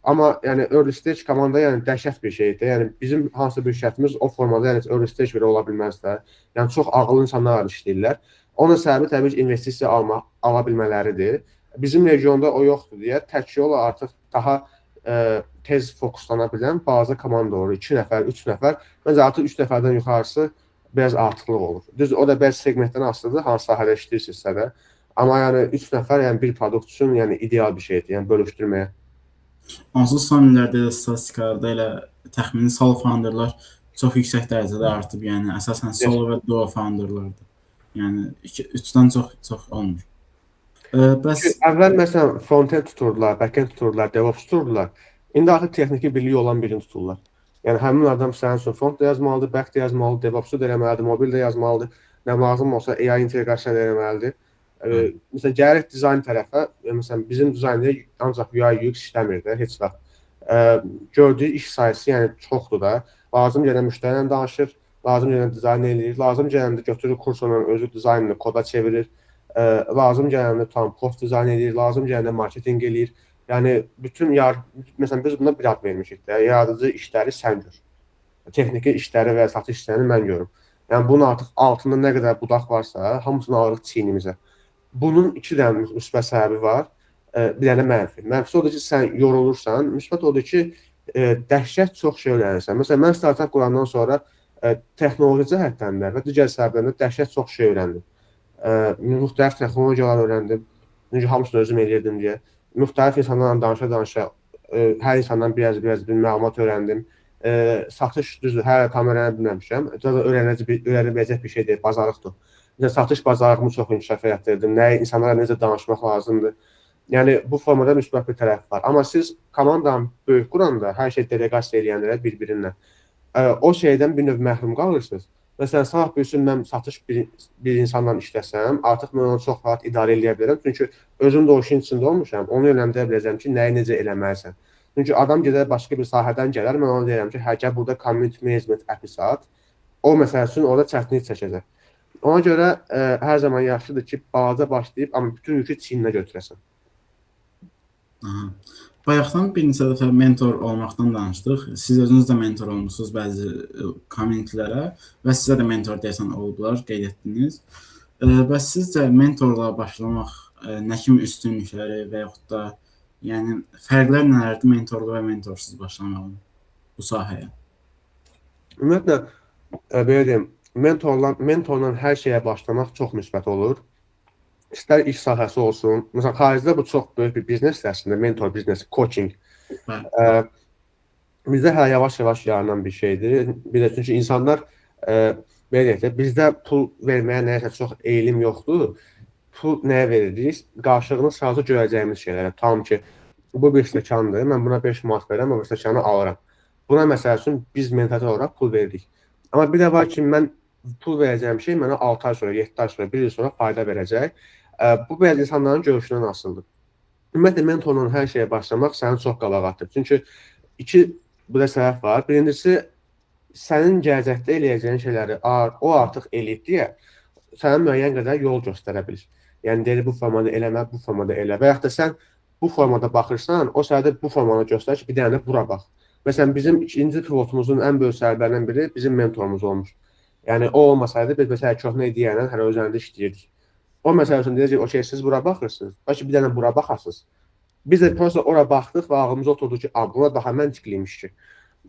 A: Amma yəni early stage komanda yəni dəhşət bir şeydir. Yəni bizim hansı bir şirkətimiz o formada yəni early stage belə ola bilməz də. Yəni çox ağıllı insanlar işləyirlər. Onun səbəbi təbii ki, investisiya ala bilmələridir. Bizim regionda o yoxdur deyə tək yol artıq daha tez fokuslana bilən bazı komanda olur. 2 nəfər, 3 nəfər. Məncə artıq 3 nəfərdən yuxarısı biraz artıqlıq olur. Düz o da bəzi segmentdən asılıdır, hansı sahədə işləyirsinizsə də. Amma yəni 3 nəfər yəni bir produkt üçün yəni ideal bir şeydir, yəni bölüşdürməyə.
B: Onsuz son illərdə də statistikalarda elə təxmini solo founderlar çox yüksək dərəcədə artıb, yəni əsasən solo və duo founderlardır. Yəni 3-dən çox olmur. Bəs
A: əvvəl məsələn front-end tuturdular, back-end tuturdular, DevOps tuturdular. İndi artıq texniki birliyi olan birini tuturlar. Yəni həmin adam sənin üçün front da yazmalıdır, back da yazmalıdır, DevOps-u da eləməlidir, mobil də yazmalıdır. Nə lazım olsa AI inteqrasiya da eləməlidir. Məsələn, gəlir dizayn tərəfə, məsələn, bizim dizaynda ancaq UI UX işləmir də heç vaxt. Gördüyü iş sayısı yəni çoxdur da. Lazım gələn müştəri ilə danışır, lazım gələn dizayn eləyir, lazım gələndə götürür kursorla özü dizaynını koda çevirir, lazım gələndə tam post dizayn eləyir, lazım gələndə marketinq eləyir. Yəni bütün məsələn biz buna bir ad vermişik də, yaradıcı işləri sən gör. Texniki işləri və satış işlərini mən görüm. Yəni bunun artıq altında nə qədər budaq varsa, hamısını alırıq çiynimizə. Bunun 2 dənə müsbət səbəbi var, bir dənə mənfi. Mənfisi odur ki, sən yorulursan, müsbət odur ki, dəhşət çox şey öyrənirsən. Məsələn, mən startup qurandan sonra texnoloji cəhətdən də və digər səbəblərdən dəhşət çox şey öyrəndim. Müxtəlif texnologiyalar öyrəndim, çünki hamısını özüm eləyirdim deyə. Müxtəlif insanlarla danışa-danışa hər insandan biraz bir məlumat öyrəndim. Satış düzdür, hələ tam öyrənə bilməmişəm. Öyrənə biləcək bir şey deyil, bazarlıqdır. Satış bazarlığımı çox inkişaf etdirdim. İnsanlara necə danışmaq lazımdır. Yəni bu formada müsbət bir tərəf var. Amma siz komandanı böyük quranda hər şey delegasiya eləyənlərə bir-birinlə o şeydən bir növ məhrum qalırsınız Məsələn, sabah bir gün mən satış bir insanla işləsəm, artıq mən onu çox rahat idarə edə bilərəm. Çünki özüm də o işin içində olmuşam. Onu yönləndirə biləcəm ki, nəyi necə eləməlisən. Çünki adam gedər başqa bir sahədən gələr, mən ona deyirəm ki, hə gəl burada community management app-i sat. O məsəl üçün orada çətinlik çəkəcək. Ona görə hər zaman yaxşıdır ki, balaca başlayıb, amma bütün yükü çiyninə götürəsən.
B: Aha. Bayaqdan bir neçə dəfə mentor olmaqdan danışdıq. Siz özünüz də mentor olmusunuz bəzi kommentlərə və sizə də mentor deyəsən olublar, qeyd etdiniz. Bəs sizcə mentorla başlamaq nə kimi üstünlükləri və yaxud da yəni fərqlər nələrdir mentorlu və mentorsuz başlamağın bu sahəyə?
A: Ümumiyyətlə, belə deyim, mentorla hər şeyə başlamaq çox müsbət olur. İstər iş sahəsi olsun. Məsələn, xaricdə bu çox böyük bir biznesdir əslində, mentor biznesi, coaching. Bizdə hələ yavaş-yavaş yaranan bir şeydir. Bir də çünki insanlar, belə deyək də, bizdə pul verməyə nəyəsə çox eğilim yoxdur. Pul nəyə veririk? Qarşılığını sadəcə görəcəyimiz şeylərə. Tam ki, bu bir stəkandır, mən buna 5 manat verirəm, o stəkanı alıram. Buna məsəl üçün biz mental olaraq pul veririk. Amma bir də var ki, mən pul verəcəyim şey mənə 6 ay sonra, 7 ay sonra, 1 il sonra fayda verəcək. Bu bəzi insanların görüşündən asılıdır. Ümumiyyətlə, mentorla hər şeyə başlamaq səni çox qabağa atır. Çünki iki burada səbəb var. Birincisi, sənin gələcəkdə eləyəcəyin şeyləri o artıq eləyib deyə sənə müəyyən qədər yol göstərə bilir. Yəni, deyir, bu formada eləmə, bu formada elə. Və yaxud da sən bu formada baxırsan, o sənə bu formada göstərir ki, bir dənə də bura bax. Məsələn, bizim ikinci pivotumuzun ən böyük səbəblərindən biri bizim mentorumuz olmuş. Yəni, o olmasaydı, biz məsələn, köhnə ideyayla hələ özlərində işləyirdik. O məsələ üçün deyəcək, okey, siz bura baxırsınız, bəlkə bir dənə bura baxasınız. Biz də prosta ora baxdıq və ağlımıza oturdu ki, bura daha məntiqliymiş ki.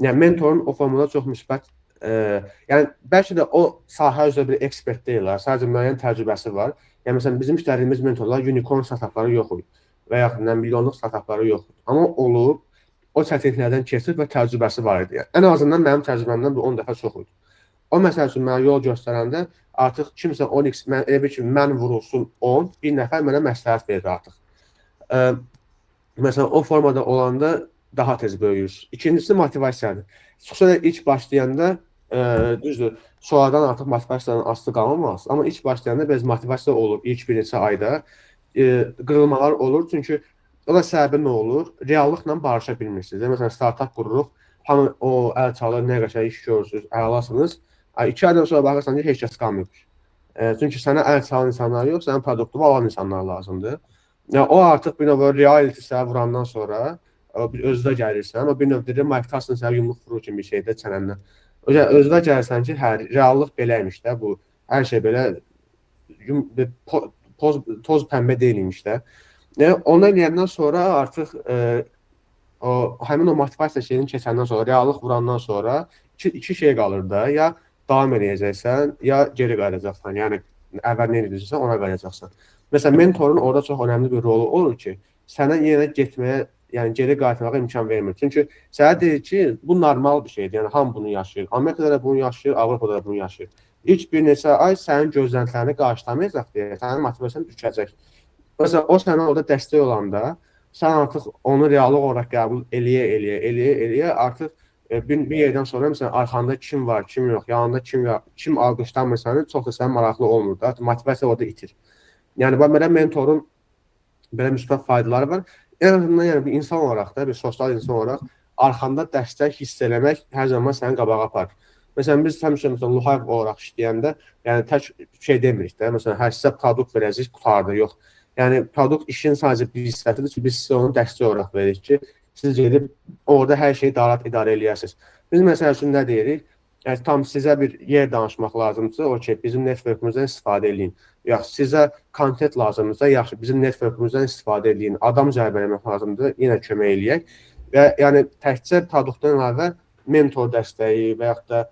A: Yəni, mentorun o formada çox müsbət, yəni, bəlkə də o sahə üzrə bir ekspert deyirlər, sadəcə müəyyən təcrübəsi var. Yəni, məsələn, bizim işlədiyimiz mentorlar unicorn startupları yox olur və yaxud milyonluq startupları yoxdur. Amma olub, o çətinliklərdən keçib və təcrübəsi var idi. Yəni, ən azından mənim təcrübəmdən 10 dəfə çox idi. O məsəl üçün mənə yol göstərəndə artıq kimsə 10x, elə bir ki, mən vurulsun 10, bir nəfər mənə məsləhət verir artıq. Məsələn, o formada olanda daha tez böyüyür. İkincisi motivasiyadır. Xüsusilə ilk başlayanda, düzdür, sonradan artıq motivasiyadan asılı qalmamaz. Amma ilk başlayanda biraz motivasiya olur ilk bir neçə ayda. Qırılmalar olur, çünki o da səbəbi nə olur? Reallıqla barışa bilmirsiniz. Məsələn, startup qururuq, hamı o əl çalır, nə qəşəng iş görürsünüz, əlasınız. 2 aydan sonra baxırsan ki, heç kəs qalmıyor. Çünki sənə əl çalan insanlar yox, sənin produktu alan insanlar lazımdır. Yəni, o artıq bir növ reality sənə vurandan sonra özünə gəlirsən, o bir növ deyir, Mike Tyson sənə yumruq vurur kimi bir şeydə çənəndən. Özünə gəlirsən ki, hə, reallıq beləymiş də, bu hər şey belə toz pəmbə deyilmiş də. Onu eləyəndən sonra artıq həmin o motivasiya şeyini keçəndən sonra, reallıq vurandan sonra iki şey qalır da, ya davam edəcəksən, ya geri qayıdacaqsan. Yəni, əvvəl nə edəcəksən, ona qayıdacaqsan. Məsələn, mentorun orada çox önəmli bir rolu olur ki, sənə yenə getməyə, yəni geri qayıtmağa imkan vermir. Çünki sənə deyir ki, bu normal bir şeydir. Yəni, hamı bunu yaşayır. Amerikada da bunu yaşayır, Avropada da bunu yaşayır. İlk bir neçə ay sənin gözləntilərini qarşılamayacaq deyə sənin motivasiyan düşəcək. Məsələn, o sənə orada dəstək olanda, sən artıq onu reallıq olaraq qəbul eləyə, artıq bir yerdən sonra məsələn, arxanda kim var, kim yox, yanında kim alqışlanmırsanız, çox da sənin maraqlı olmur da, motivasiya orada itir. Yəni, belə mentorun belə müsbət faydaları var. En azından yəni, bir insan olaraq da, bir sosial insan olaraq arxanda dəstək hiss eləmək hər zaman səni qabağa aparır. Məsələn, biz həmişə Luhayev olaraq işləyəndə, yəni tək şey demirik də, məsələn, hər sizə produkt verəcək, qutardı, yox. Yəni, produkt işin sadəcə bir hissətidir ki, biz sizə onu dəstək olaraq veririk ki, siz gedib orada hər şeyi idarə eləyəsiniz. Biz məsəl üçün nə deyirik? Yəni, tam sizə bir yer danışmaq lazımdırsa, okey, bizim networkümüzdən istifadə edin. Yaxşı, sizə kontent lazımdırsa, yaxşı, bizim networkümüzdən istifadə edin. Adam cəlb eləmək lazımdır, yenə kömək eləyək. Və yəni, təkcə produktdan əlavə mentor dəstəyi və yaxud da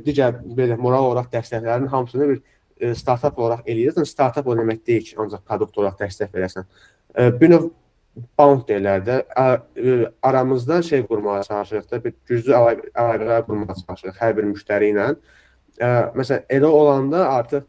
A: digər belə moral olaraq dəstəklərin hamısını bir startup olaraq eləyirsən. Startup o demək deyil ki, ancaq produkt olaraq dəstək verəsən. Bir növ bound deyirlər də, aramızda şey qurmağa çalışırıq da, bir güclü əlaqələr qurmağa çalışırıq hər bir müştəri ilə. Məsələn, elə olanda artıq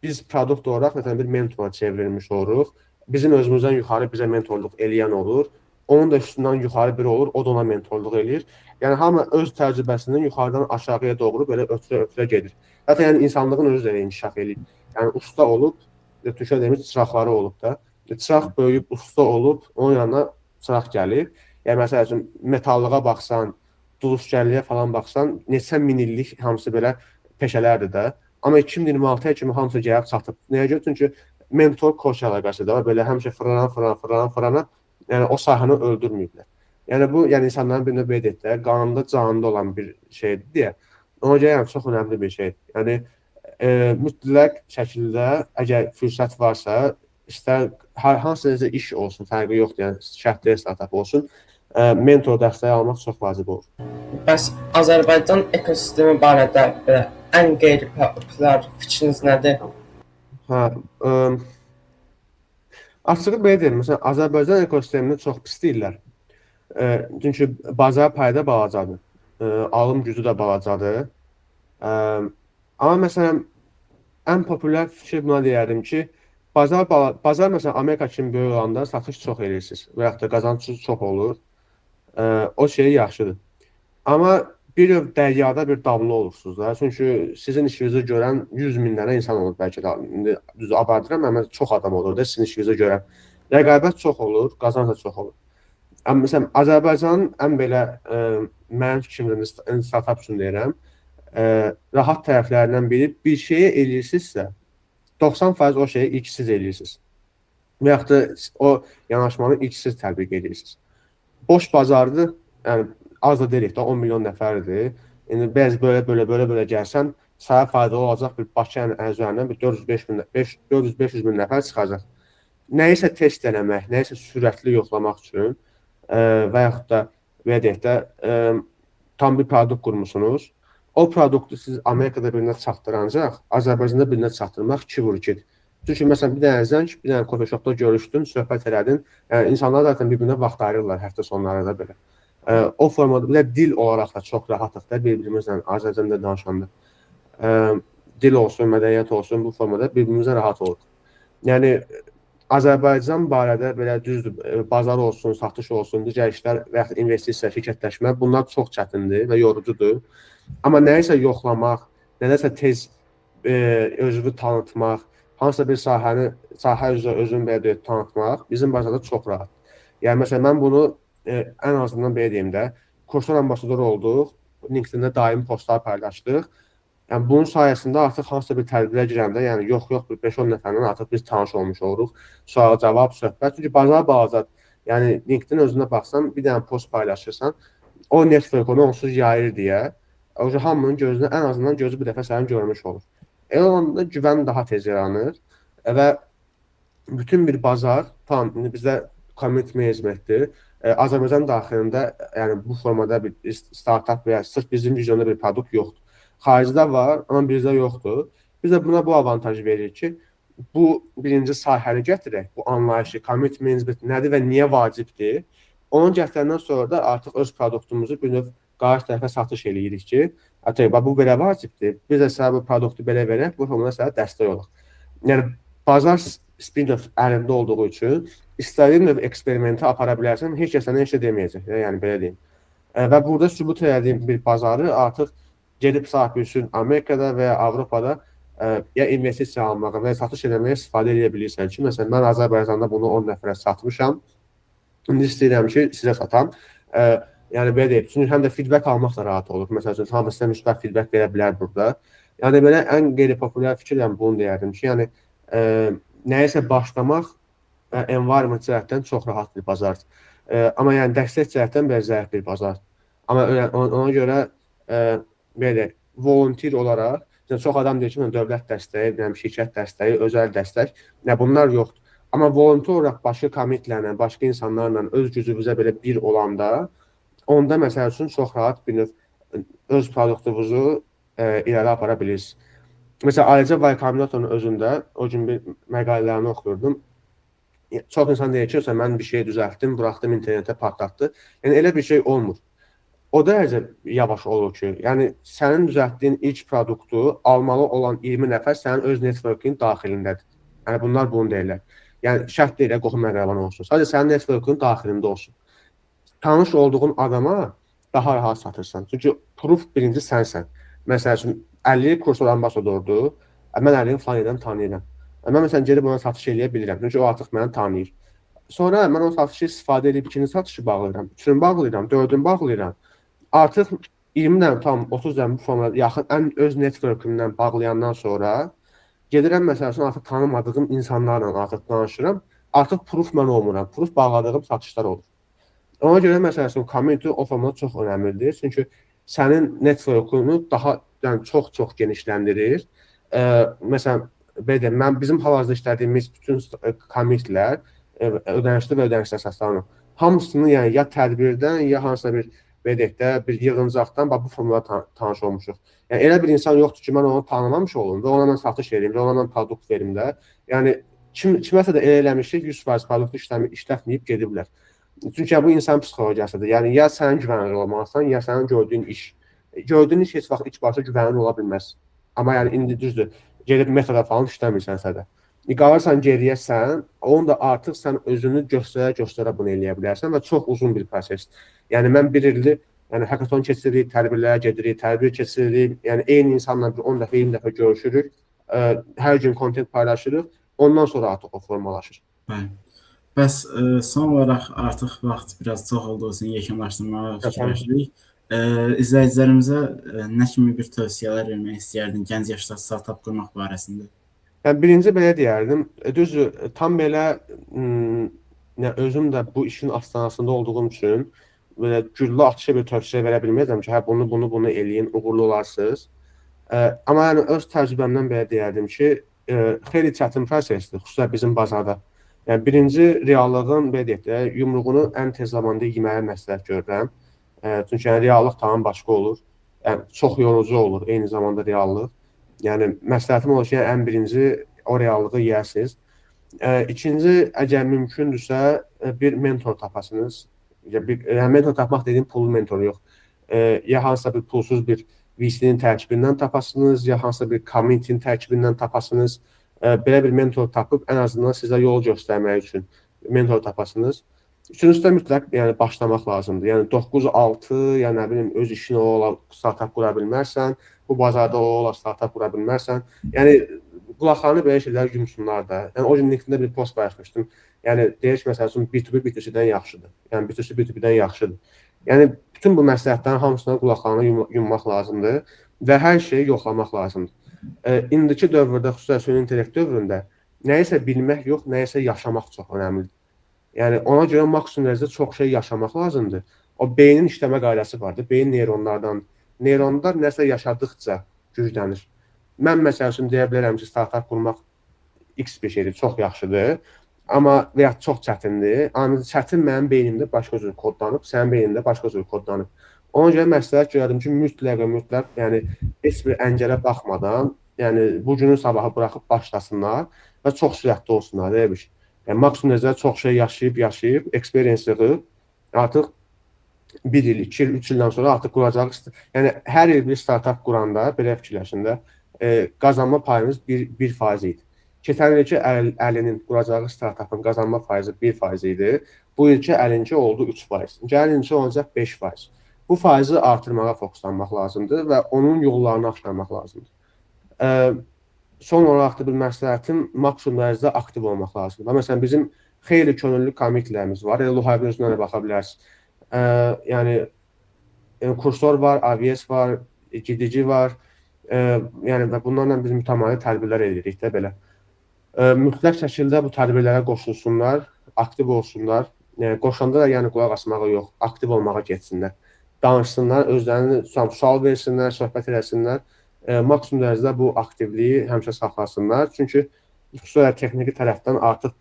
A: biz produkt olaraq məsələn bir mentora çevrilmiş oluruq. Bizim özümüzdən yuxarı bizə mentorluq eləyən olur. onun da üstündən yuxarı biri olur, o da ona mentorluq eləyir. Yəni hamı öz təcrübəsindən yuxarıdan aşağıya doğru belə ötürə gedir. Hətta yəni insanlığın özü də inkişaf eləyir. Yəni usta olub, Türkçə demiş çıraqları olub da. Çıraq böyüyüb usta olub, onun yanına çıraq gəlir. Yəni məsəl üçün metallığa baxsan, duluzgərliyə falan baxsan, neçə min illik hamısı belə peşələrdir də. Amma 2026-ya kimi hamısı gəlib çatıb. Nəyə görə? Çünki mentor-koç əlaqəsi də var. Belə həmişə fırlana, yəni o sahəni öldürməyiblər. Yəni bu, yəni insanların bir növ belə deyək də, qanında, canında olan bir şeydir deyə. Ona görə yəni çox önəmli bir şeydir. Yəni mütləq şəkildə əgər fürsət varsa, istər hansı necə iş olsun, fərqi yoxdur. Yəni şərtli startap olsun, mentor dəstəyi almaq çox vacib olur.
C: Bəs Azərbaycan ekosistemi barədə belə ən qeyri-populyar fikriniz nədir?
A: Açığı belə deyim, məsələn, Azərbaycan ekosistemini çox pis deyirlər. Çünki bazar payı da balacadır, alım gücü də balacadır. Amma məsələn, ən populyar fikir buna deyərdim ki, bazar məsələn, Amerika kimi böyük olanda satış çox edirsiniz və yaxud da qazancınız çox olur. O şey yaxşıdır. Amma bir növ dəryada bir damla olursunuz da. Çünki sizin işinizi görən 100 min dənə insan olur bəlkə də. Düz abartıram, amma çox adam olur da sizin işinizi görən. Rəqabət çox olur, qazanc da çox olur. Amma məsələn, Azərbaycanın ən belə mənim fikrimdə startup üçün deyirəm, rahat tərəflərindən biri bir şeyi eləyirsinizsə, 90% o şeyi ilk siz eləyirsiniz. Və yaxud da o yanaşmanı ilk siz tətbiq edirsiniz. Boş bazardır, yəni az da deyirik də 10 milyon nəfərdir. İndi bəzi belə gəlsən, sənə faydalı olacaq bir Bakı üzərindən bir 400-500 min nəfər çıxacaq. Nəyisə test eləmək, nəyisə sürətli yoxlamaq üçün və yaxud da belə deyək də tam bir produkt qurmusunuz. O produktu siz Amerikada birinə çatdırancaq, Azərbaycanda birinə çatdırmaq 2 vur 2-dir. Çünki məsələn bir dənə zəng, bir dənə coffee shopda görüşdün, söhbət elədin. Yəni insanlar zaten bir-birinə vaxt ayırırlar həftə sonları da belə. O formada bir də dil olaraq da çox rahatıq da bir-birimizlə Azərbaycanda danışanda. Dil olsun, mədəniyyət olsun, bu formada bir-birimizə rahat oluruq. Yəni Azərbaycan barədə belə düzdür, bazar olsun, satış olsun, digər işlər və yaxud investisiya, şirkətləşmə, bunlar çox çətindir və yorucudur. Amma nəyisə yoxlamaq, nəyisə tez özünü tanıtmaq, hansısa bir sahə üzrə özünü belə deyək, tanıtmaq bizim bazarda çox rahat. Yəni məsələn, mən bunu ən azından belə deyim də, kurslar ambasador olduq, LinkedIn-də daimi postlar paylaşdıq. Yəni bunun sayəsində artıq hansısa bir tədbirə girəndə, yəni yox, bir 5-10 nəfərlə artıq biz tanış olmuş oluruq. Sual, cavab, söhbət. Çünki bazar balacadır. Yəni LinkedIn özünə baxsan, bir dənə post paylaşırsan, o network-onu onsuz yayır deyə, hamının gözünə, ən azından gözü bir dəfə səni görmüş olur. Elə olanda güvən daha tez yaranır və bütün bir bazar, tam bizdə community managementdir. Azərbaycan daxilində, yəni bu formada bir startup və ya sırf bizim vizyonda bir produkt yoxdur. Xaricdə var, amma bizdə yoxdur. Biz də buna bu avantajı veririk ki, bu birinci sahəni gətirək, bu anlayışı, community management nədir və niyə vacibdir. Onu gətirəndən sonra da artıq öz produktumuzu bir növ qarşı tərəfə satış eləyirik ki, bu belə vacibdir, biz də sənə bu produktu belə verək, bu formada sənə dəstək olaq. Yəni, bazar spin-off əlində olduğu üçün istədiyin növ eksperimenti apara bilərsən, heç kəs sənə heç də deməyəcək, yəni belə deyim. Və burada sübut edədiyim bir bazarı artıq gedib sahibi üçün Amerikada və ya Avropada ya investisiya almağa və ya satış eləməyə istifadə edə bilirsən ki, məsələn, mən Azərbaycanda bunu 10 nəfərə satmışam, indi istəyirəm ki, sizə satam. Yəni belə deyib, çünki həm də feedback almaq da rahat olur. Məsələn, hamısına müsbət feedback verə bilər burada. Yəni belə ən qeyri-populyar fikir bunu deyərdim ki, yəni nəyisə başlamaq environment cəhətdən çox rahat bir bazardır. Amma yəni dəstək cəhətdən biraz zəif bir bazar. Amma ona görə belə volunteer olaraq, çox adam deyir ki, dövlət dəstəyi, şirkət dəstəyi, özəl dəstək, bunlar yoxdur. Amma volunteer olaraq başqa komitlərlə, başqa insanlarla öz gücünüzə belə bir olanda, onda məsəl üçün çox rahat bir növ öz produktunuzu irəli apara bilirsiniz. Məsələn, ayrıca Y Combinator'un özündə o gün bir məqalələrini oxuyordum. Çox insan deyir ki, mən bir şey düzəltdim, buraxdım internetə patlatdı. Yəni elə bir şey olmur. O dərəcə yavaş olur ki, yəni sənin düzəltdiyin ilk produktu almalı olan 20 nəfər sənin öz network'ün daxilindədir. Yəni bunlar bunu deyirlər. Yəni şərt deyil, qohum məqalan olsun. Sadəcə sənin network'ün daxilində olsun. tanış olduğun adama daha rahat satırsan. Çünki proof birinci sənsən. Məsəl üçün 50 kursor ambasadordur. Mən 50-ni falan edən tanıyıram. Mən məsələn gedib ona satış eləyə bilirəm. Çünki o artıq məni tanıyır. Sonra mən o satışı istifadə edib ikinci satışı bağlayıram, üçünü bağlayıram, dördünü bağlayıram. Artıq 20 dənə, tam 30 dənə bu formada yaxın ən öz networkümdən bağlayandan sonra gedirəm məsəl üçün artıq tanımadığım insanlarla artıq danışıram. Artıq proof mən olmuram. Proof bağladığım satışlar olur. Ona görə məsəl üçün community o formada çox önəmlidir. Çünki sənin networkunu daha yəni çox genişləndirir. Məsələn belə deyim, bizim hal-hazırda işlədiyimiz bütün commitlər ödənişli və ödənişsiz əsaslarının hamısını yəni ya tədbirdən, ya hansısa bir belə deyək də bir yığıncaqdan bu formada tanış olmuşuq. Yəni elə bir insan yoxdur ki, mən onu tanımamış olum və ona mən satış edeyim və ona mən produkt verim də. Yəni kiməsə də elə eləmişik 100% produktu işlətməyib gediblər. Çünki bu insan psixologiyasıdır. Yəni ya sən güvənli olmalısan, ya sənin gördüyün iş. Gördüyün iş heç vaxt ilk başta güvənli ola bilməz. Amma yəni indi düzdür, gedib metoda falan işləmirsənsə də. Qalırsan geriyə sən, onu da artıq sən özünü göstərə bunu eləyə bilərsən və çox uzun bir prosesdir. Yəni mən bir ildir, yəni hackathon keçiririk, tədbirlərə gedirik, tədbir keçiririk, yəni eyni insanla 10 dəfə, 20 dəfə görüşürük, hər gün kontent paylaşırıq, ondan sonra artıq o formalaşır.
B: Bəli. Bəs son olaraq artıq vaxt biraz çox olduğu üçün yekunlaşdırmağa fikirləşirik. İzləyicilərimizə nə kimi bir tövsiyələr vermək istəyərdin gənc yaşda startup qurmaq barəsində?
A: Yəni birinci belə deyərdim, düzdür, tam belə özüm də bu işin astanasında olduğum üçün belə güllə atışı bir tövsiyə verə bilməyəcəm ki, hə bunu eləyin, uğurlu olarsınız. Amma yəni öz təcrübəmdən belə deyərdim ki, xeyli çətin prosesdir, xüsusilə bizim bazarda. Yəni birinci reallığın belə deyək də yumruğunu ən tez zamanda yeməyə məsləhət görürəm. Çünki yəni reallıq tamam başqa olur. Yəni çox yorucu olur eyni zamanda reallıq. Yəni məsləhətim olur ki, ən birinci o reallığı yeyəsiniz. İkinci, əgər mümkündürsə bir mentor tapasınız. Yəni mentor tapmaq dediyim pullu mentor yox. Ya hansısa bir pulsuz bir VC-nin tərkibindən tapasınız, ya hansısa bir community-nin tərkibindən tapasınız. Belə bir mentor tapıb ən azından sizə yol göstərmək üçün mentor tapasınız. Üçüncüsü də mütləq yəni başlamaq lazımdır. Yəni 9-6, yəni nə bilim öz işini ola startup qura bilmərsən, bu bazarda ola startup qura bilmərsən. Yəni qulaqlarını belə şeylər yumsunlar da. Yəni o gün LinkedIn-də bir post paylaşmışdım. Yəni deyir ki, məsəl üçün B2B B2C-dən yaxşıdır. Yəni B2C B2B-dən yaxşıdır. Yəni bütün bu məsləhətlərin hamısına qulaqlarını yummaq lazımdır və hər şeyi yoxlamaq lazımdır. İndiki dövrdə, xüsusilə süni intellekt dövründə nəyisə bilmək yox, nəyisə yaşamaq çox önəmlidir. Yəni ona görə maksimum dərəcədə çox şey yaşamaq lazımdır. O beynin işləmə qaydası vardır. Beyin neyronlardan. Neyronlar nəsə yaşadıqca güclənir. Mən məsəl üçün deyə bilərəm ki, startup qurmaq X bir şeydir, çox yaxşıdır. Amma və ya çox çətindir. Amma çətin mənim beynimdə başqa cür kodlanıb, sənin beynində başqa cür kodlanıb. Ona görə məsləhət görərdim ki, mütləq, yəni heç bir əngələ baxmadan, yəni bu günün sabahı buraxıb başlasınlar və çox sürətli olsunlar, elə bir şey. Yəni maksimum dərəcədə çox şey yaşayıb, experience yığıb, artıq 1 il, 2 il, 3 ildən sonra artıq quracaq. Yəni hər il bir startup quranda, belə fikirləşin də, qazanma payımız 1% idi. Keçən ilki Əlinin quracağı startupın qazanma faizi 1% idi. Bu ilki Əlinki oldu 3%. Gəlin ilki olacaq 5%. Bu faizi artırmağa fokuslanmaq lazımdır və onun yollarını axtarmaq lazımdır. Son olaraq da bir məsləhətim maksimum dərəcədə aktiv olmaq lazımdır. Məsələn, bizim xeyli könüllü commitlərimiz var. Elə Luhaybin özünə də baxa bilərsiniz. Yəni kursor var, AVS var, gidici var. Yəni və bunlarla biz mütəmadi tədbirlər edirik də belə. Mütləq şəkildə bu tədbirlərə qoşulsunlar, aktiv olsunlar. Qoşanda da yəni qulaq asmağa yox, aktiv olmağa getsinlər. Danışsınlar, özlərini sual versinlər, söhbət eləsinlər. Maksimum dərəcədə bu aktivliyi həmişə saxlasınlar. Çünki xüsusilə texniki tərəfdən artıq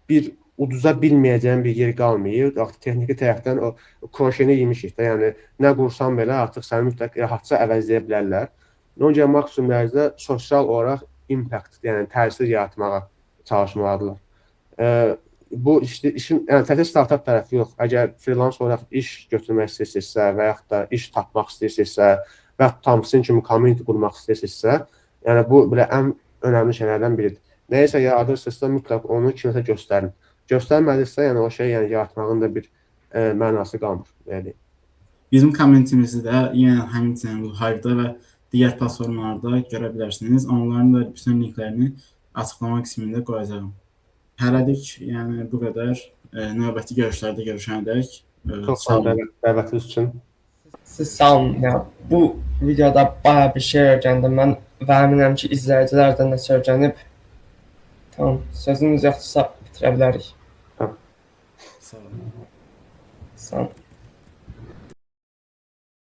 A: bir uduza bilməyəcəyim bir yer qalmayıb. Artıq texniki tərəfdən o kroşeni yemişik də. Yəni nə qursan belə artıq səni mütləq rahatca əvəzləyə bilərlər. Ona görə maksimum dərəcədə sosial olaraq impact, yəni təsir yaratmağa çalışmalıdırlar. Bu işin təkcə startup tərəfi yox. Əgər freelance olaraq iş götürmək istəyirsinizsə və yaxud da iş tapmaq istəyirsinizsə və yaxud Thompson kimi community qurmaq istəyirsinizsə, yəni bu belə ən önəmli şeylərdən biridir. Nəyisə yaradırsınızsa mütləq onu kimsə göstərin. göstərməlisə, yəni o şey yəni yaratmağın da bir mənası qalmır. Yəni
B: Bizim kommentimizi də yenə həmçinin Hive-da və digər platformalarda görə bilərsiniz. Onların da bütün linklərini açıqlama qismində qoyacağam. Hələlik yəni bu qədər. Növbəti görüşlərdə görüşənədək
A: çox
B: sağ
A: sağ
B: olun.
A: olun dəvətiniz üçün.
C: Siz sağ olun. Ya, bu videoda bayağı bir şey öyrəndim mən və əminəm ki, izləyicilər də nəsə öyrənib. Tamam, sözünüz yoxdursa bitirə bilərik.
B: Sağ olun.
C: Sağ olun.